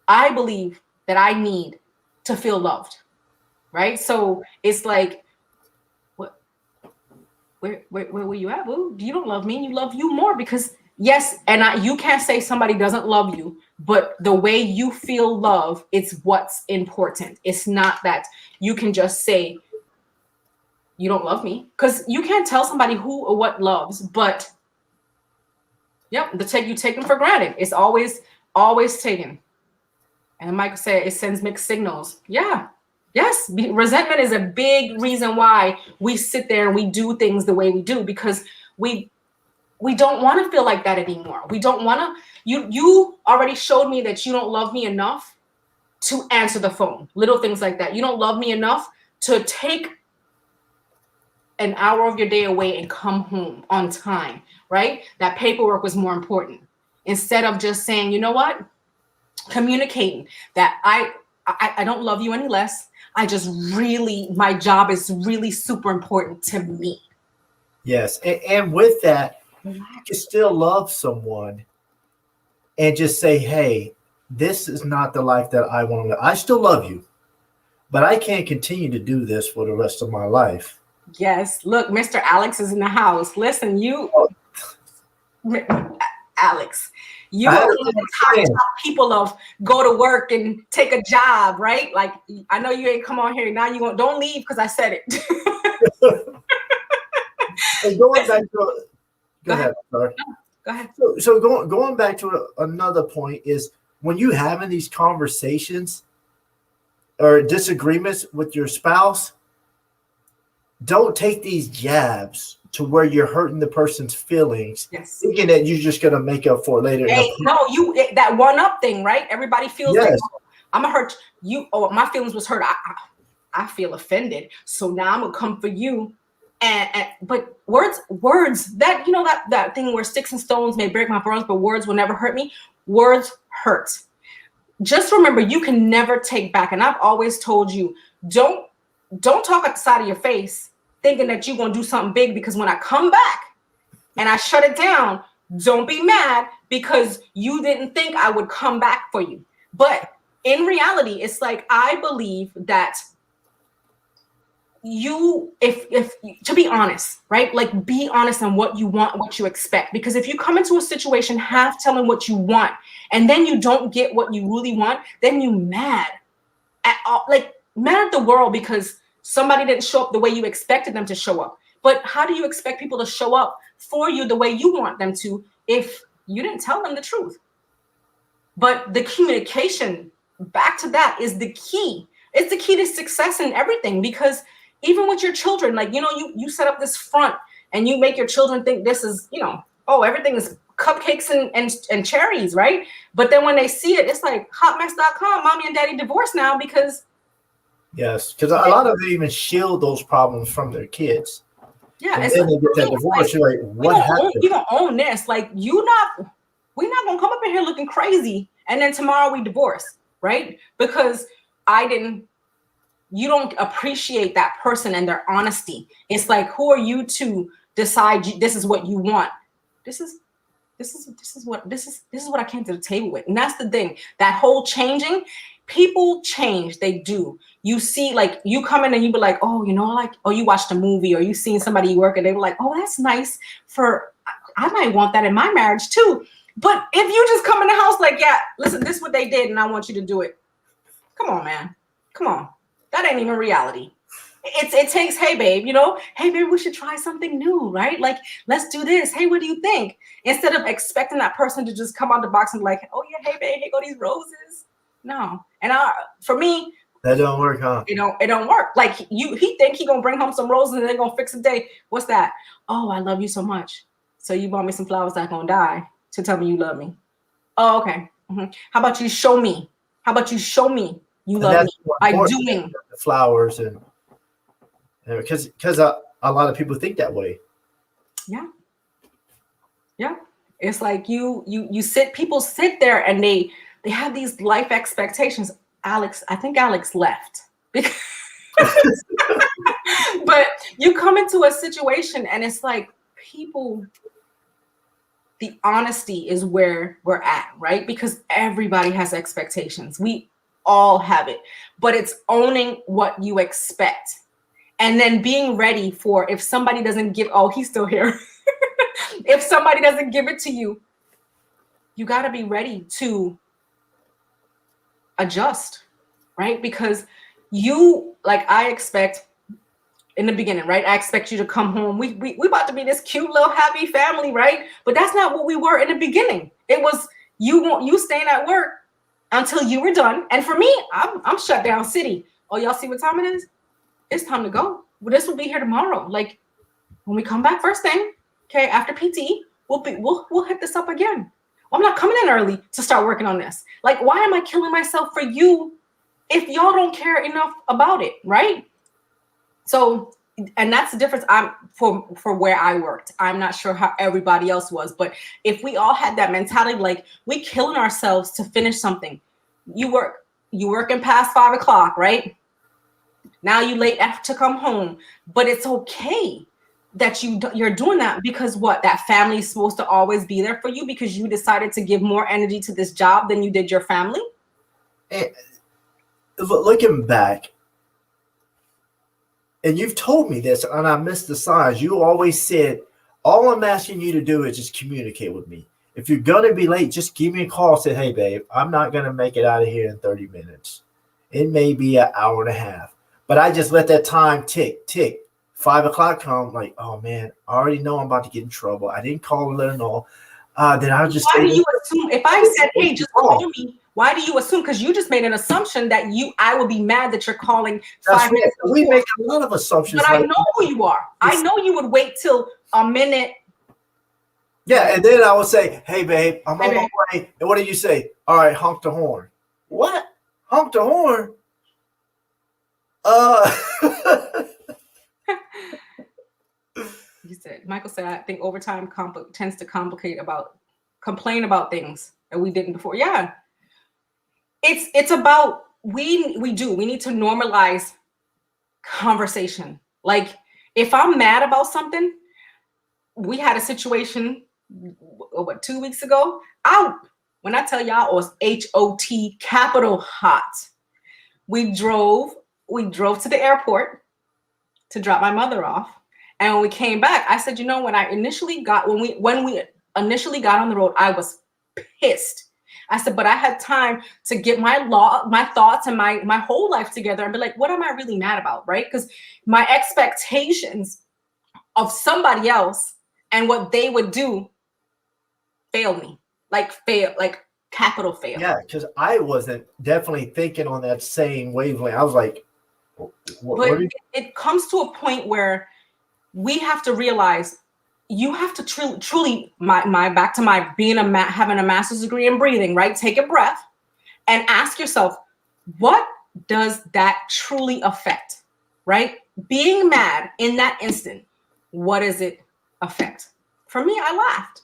[SPEAKER 1] I believe that I need to feel loved, right? So it's like, where were you at, boo? You don't love me, you love you more, because yes, and you can't say somebody doesn't love you, but the way you feel love, it's what's important. It's not that you can just say you don't love me, because you can't tell somebody who or what loves, but yep, you take them for granted. It's always taken. And Michael said it sends mixed signals. Yeah. Yes, resentment is a big reason why we sit there and we do things the way we do, because we don't want to feel like that anymore. We don't want to. You already showed me that you don't love me enough to answer the phone. Little things like that. You don't love me enough to take an hour of your day away and come home on time, right? That paperwork was more important. Instead of just saying, you know what? Communicating that I don't love you any less. I just really, my job is really super important to me.
[SPEAKER 2] Yes. And with that, you can still love someone and just say, hey, this is not the life that I want to live. I still love you, but I can't continue to do this for the rest of my life.
[SPEAKER 1] Yes. Look, Mr. Alex is in the house. Listen, Alex, you are one of the top people of go to work and take a job, right? Like, I know you ain't come on here. Now don't leave because I said it.
[SPEAKER 2] And going back to go ahead. Sorry.
[SPEAKER 1] No, go ahead.
[SPEAKER 2] So going back to another point is, when you having these conversations or disagreements with your spouse, don't take these jabs to where you're hurting the person's feelings, yes, thinking that you're just gonna make up for it later.
[SPEAKER 1] Hey, no, that one up thing, right? Everybody feels like, oh, I'm gonna hurt you. Oh, my feelings was hurt. I feel offended, so now I'm gonna come for you. But words that that thing where sticks and stones may break my bones, but words will never hurt me. Words hurt. Just remember, you can never take back. And I've always told you, don't talk at the side of your face thinking that you're going to do something big, because when I come back and I shut it down, don't be mad because you didn't think I would come back for you. But in reality, it's like, I believe that if to be honest, right? Like, be honest on what you want, what you expect. Because if you come into a situation half telling what you want, and then you don't get what you really want, then you mad at the world because somebody didn't show up the way you expected them to show up. But how do you expect people to show up for you the way you want them to if you didn't tell them the truth? But the communication, back to that, is the key. It's the key to success in everything, because even with your children, like, you set up this front and you make your children think this is, oh, everything is cupcakes and cherries, right? But then when they see it, it's like hotmess.com, mommy and daddy divorced now because.
[SPEAKER 2] Yes, because a lot of them even shield those problems from their kids.
[SPEAKER 1] Yeah,
[SPEAKER 2] and then they get that divorce. You're like, what happened?
[SPEAKER 1] You don't own this. Like, we're not gonna come up in here looking crazy, and then tomorrow we divorce, right? Because you don't appreciate that person and their honesty. It's like, who are you to decide this is what you want? This is what I came to the table with. And that's the thing. That whole changing, people change. They do. You see, like, you come in and you be like, oh, like, oh, you watched a movie or you seen somebody you work and they were like, oh, that's nice I might want that in my marriage too. But if you just come in the house like, yeah, listen, this is what they did and I want you to do it. Come on, man. Come on. That ain't even reality. It takes, hey, babe, hey, babe, we should try something new, right? Like, let's do this. Hey, what do you think? Instead of expecting that person to just come out the box and be like, oh, yeah, hey, babe, here go these roses. No. And for me,
[SPEAKER 2] that don't work, huh?
[SPEAKER 1] It don't work. Like, he think he gonna bring home some roses and they're gonna fix a day. What's that? Oh, I love you so much. So you bought me some flowers that gonna die to tell me you love me. Oh, okay. Mm-hmm. How about you show me? You love me by doing
[SPEAKER 2] the flowers and because a lot of people think that way.
[SPEAKER 1] Yeah. It's like people sit there and they have these life expectations. I think Alex left because but you come into a situation and it's like the honesty is where we're at, right? Because everybody has expectations. We all have it, but it's owning what you expect. And then being ready for if somebody doesn't give, oh, he's still here. If somebody doesn't give it to you, you got to be ready to adjust, right? Because I expect in the beginning, right? I expect you to come home. We about to be this cute little happy family, right? But that's not what we were in the beginning. It was you staying at work until you were done. And for me, I'm shut down city. Oh, y'all see what time it is? It's time to go. Well, this will be here tomorrow. Like, when we come back first thing, okay, after PT, we'll hit this up again. I'm not coming in early to start working on this. Like, why am I killing myself for you if y'all don't care enough about it, right? So, and that's the difference. For where I worked. I'm not sure how everybody else was, but if we all had that mentality, like, we killing ourselves to finish something. You working past 5 o'clock, right? Now you late to come home, but it's okay that you're doing that because that family is supposed to always be there for you because you decided to give more energy to this job than you did your family.
[SPEAKER 2] And looking back, and you've told me this, and I missed the signs. You always said, all I'm asking you to do is just communicate with me. If you're going to be late, just give me a call. Say, hey, babe, I'm not going to make it out of here in 30 minutes. It may be an hour and a half. But I just let that time tick. 5 o'clock come, like, oh, man, I already know I'm about to get in trouble. I didn't call and let her know. Then I'll just
[SPEAKER 1] Why do you assume? If I said, hey, just call me, why do you assume? Because you just made an assumption that I will be mad that you're calling 5 minutes before.
[SPEAKER 2] We make a lot of assumptions.
[SPEAKER 1] But I know who you are. I know you would wait till a minute.
[SPEAKER 2] Yeah, and then I would say, hey, babe, I'm on my way. And what do you say? All right, honk the horn. What? Honk the horn?
[SPEAKER 1] Michael said, I think overtime tends to complain about things that we didn't before. Yeah. It's about, we need to normalize conversation. Like, if I'm mad about something, we had a situation 2 weeks ago. When I tell y'all, it was HOT, capital hot. We drove to the airport to drop my mother off. And when we came back, I said, when we initially got on the road, I was pissed. I said, but I had time to get my thoughts and my whole life together and be like, what am I really mad about? Right? Because my expectations of somebody else and what they would do failed me. Like capital fail.
[SPEAKER 2] Yeah, because I wasn't definitely thinking on that same wavelength. I was like,
[SPEAKER 1] it comes to a point where we have to realize you have to truly my back to my being having a master's degree in breathing, right? Take a breath and ask yourself, what does that truly affect, right? Being mad in that instant, what does it affect? For me, I laughed.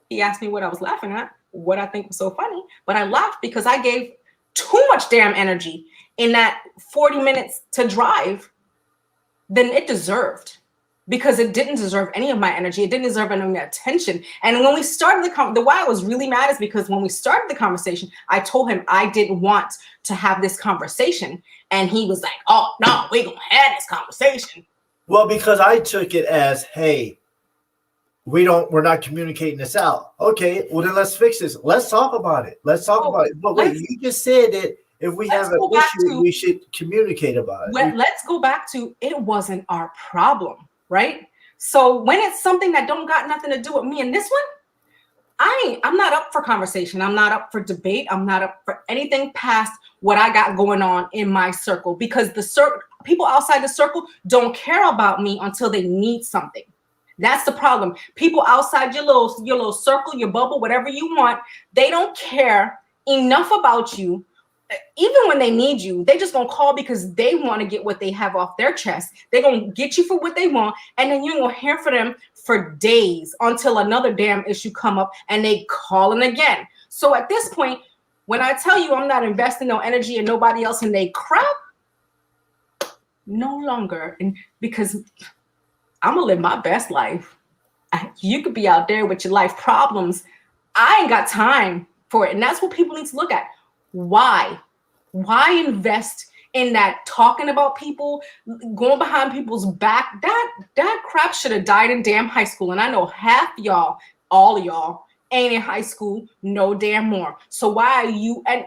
[SPEAKER 1] He asked me what I was laughing at, what I think was so funny, but I laughed because I gave too much damn energy in that 40 minutes to drive than it deserved, because it didn't deserve any of my energy. It didn't deserve any of my attention. And when we started the why I was really mad is because when we started the conversation, I told him I didn't want to have this conversation. And he was like, oh, no, we're going to have this conversation.
[SPEAKER 2] Well, because I took it as, hey, we're not communicating this out. Okay, well then let's fix this. Let's talk about it. Let's talk about it. But wait, you just said that if we have an issue, we should communicate about it.
[SPEAKER 1] Let's go back to, it wasn't our problem, right? So when it's something that don't got nothing to do with me and this one, I'm not up for conversation. I'm not up for debate. I'm not up for anything past what I got going on in my circle, because the people outside the circle don't care about me until they need something. That's the problem. People outside your little circle, your bubble, whatever you want, they don't care enough about you. Even when they need you, they just gonna call because they want to get what they have off their chest. They're gonna get you for what they want, and then you're gonna hear from them for days until another damn issue come up and they calling again. So at this point, when I tell you I'm not investing no energy in nobody else and they crap, no longer, and because I'm gonna live my best life. You could be out there with your life problems. I ain't got time for it. And that's what people need to look at. Why invest in that talking about people, going behind people's back? That crap should have died in damn high school. And I know half y'all, all of y'all, ain't in high school no damn more. So why are you? And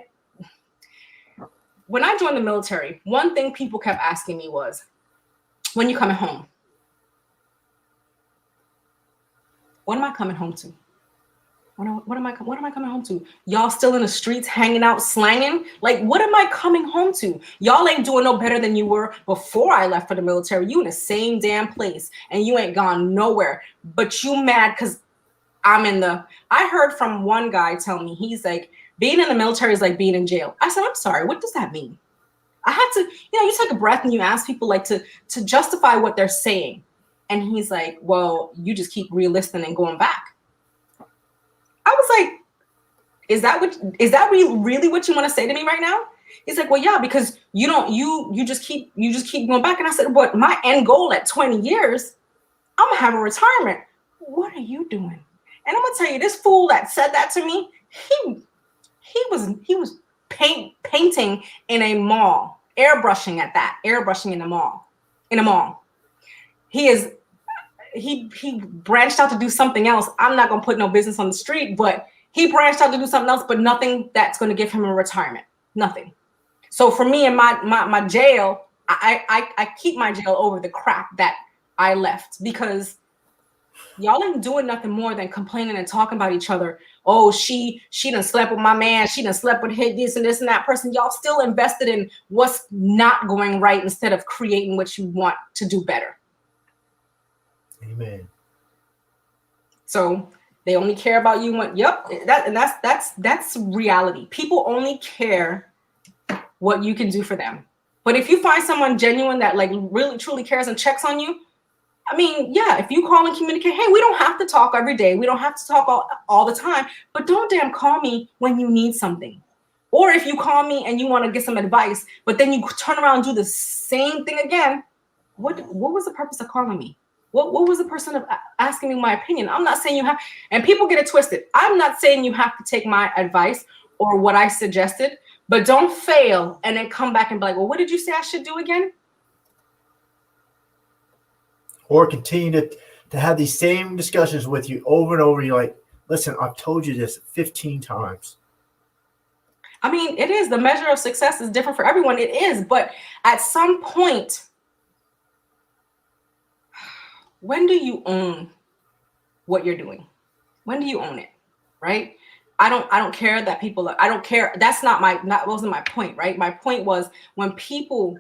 [SPEAKER 1] when I joined the military, one thing people kept asking me was, when you coming home? What am I coming home to? What am I coming home to? Y'all still in the streets hanging out, slanging? Like, what am I coming home to? Y'all ain't doing no better than you were before I left for the military. You in the same damn place and you ain't gone nowhere. But you mad because I heard from one guy tell me, he's like, being in the military is like being in jail. I said, I'm sorry, what does that mean? I had to, you take a breath and you ask people like to justify what they're saying. And he's like, well, you just keep re-listening and going back. I was like, is that really what you want to say to me right now? He's like, well, yeah, because you just keep going back. And I said, but my end goal at 20 years, I'm gonna have a retirement. What are you doing? And I'm gonna tell you, this fool that said that to me, he was painting in a mall, airbrushing in a mall. He branched out to do something else. I'm not gonna put no business on the street, but he branched out to do something else, but nothing that's gonna give him a retirement. Nothing. So for me and my jail, I keep my jail over the crap that I left, because y'all ain't doing nothing more than complaining and talking about each other. Oh, she done slept with my man. She done slept with this and that person. Y'all still invested in what's not going right instead of creating what you want to do better.
[SPEAKER 2] Amen.
[SPEAKER 1] So they only care about you when, that's reality. People only care what you can do for them. But if you find someone genuine that like really truly cares and checks on you, I mean, yeah, if you call and communicate, hey, we don't have to talk every day. We don't have to talk all the time, but don't damn call me when you need something. Or if you call me and you want to get some advice, but then you turn around and do the same thing again, what was the purpose of calling me? What was the person of asking me my opinion? I'm not saying you have, and people get it twisted. I'm not saying you have to take my advice or what I suggested, but don't fail and then come back and be like, well, what did you say I should do again?
[SPEAKER 2] Or continue to have these same discussions with you over and over. You're like, listen, I've told you this 15 times.
[SPEAKER 1] I mean, it is. The measure of success is different for everyone. It is. But at some point, when do you own what you're doing? When do you own it? Right? I don't care that people, I don't care. That wasn't my point, right? My point was when people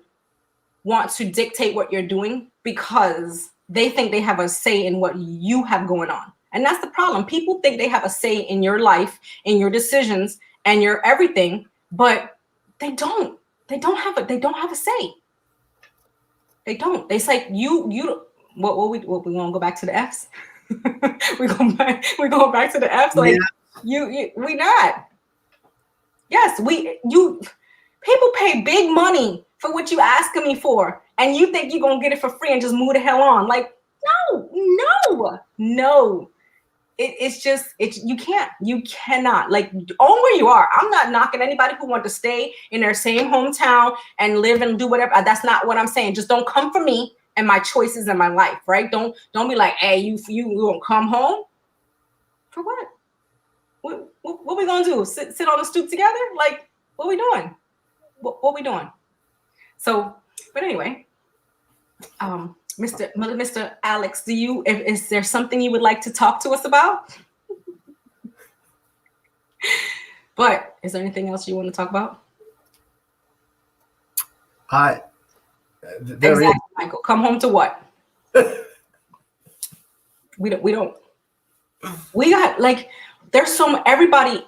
[SPEAKER 1] want to dictate what you're doing because they think they have a say in what you have going on. And that's the problem. People think they have a say in your life, in your decisions, and your everything, but they don't. They don't have a say. They don't. They say what we want to go back to the F's. We're going back to the F's. Like we not. Yes, people pay big money for what you asking me for, and you think you're gonna get it for free and just move the hell on. Like, no. You cannot, like, own where you are. I'm not knocking anybody who want to stay in their same hometown and live and do whatever. That's not what I'm saying. Just don't come for me and my choices in my life, right? Don't be like, hey, you gonna come home for what? What we gonna do? Sit on the stoop together? Like, what we doing? What we doing? So, but anyway, Mr. Alex, is there something you would like to talk to us about? But is there anything else you want to talk about? Exactly, Michael. Come home to what? We don't. We got, like, there's everybody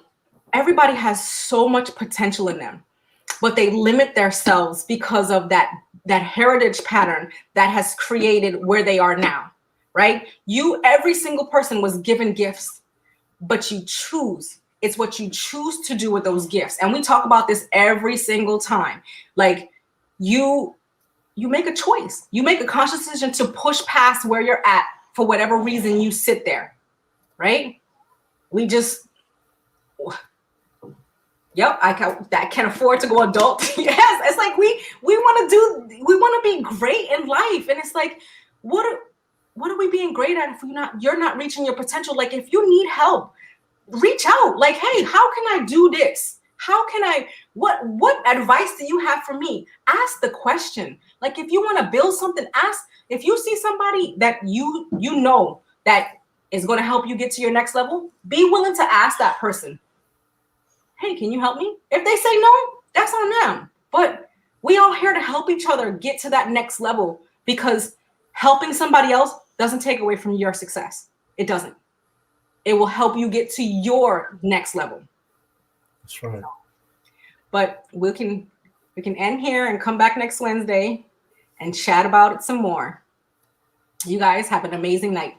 [SPEAKER 1] has so much potential in them, but they limit themselves because of that heritage pattern that has created where they are now, right? Every single person was given gifts, but you choose. It's what you choose to do with those gifts. And we talk about this every single time. Like, you make a choice. You make a conscious decision to push past where you're at for whatever reason you sit there, right? We just, yep, I can afford to go adult. Yes, it's like we want to be great in life, and it's like, what are we being great at if you're not reaching your potential? Like, if you need help, reach out. Like, hey, how can I do this? How can I? What advice do you have for me? Ask the question. Like, if you want to build something, ask. If you see somebody that you know that is going to help you get to your next level, be willing to ask that person, hey, can you help me? If they say no, that's on them. But we all here to help each other get to that next level, because helping somebody else doesn't take away from your success. It doesn't. It will help you get to your next level.
[SPEAKER 2] That's right.
[SPEAKER 1] But we can end here and come back next Wednesday and chat about it some more. You guys have an amazing night.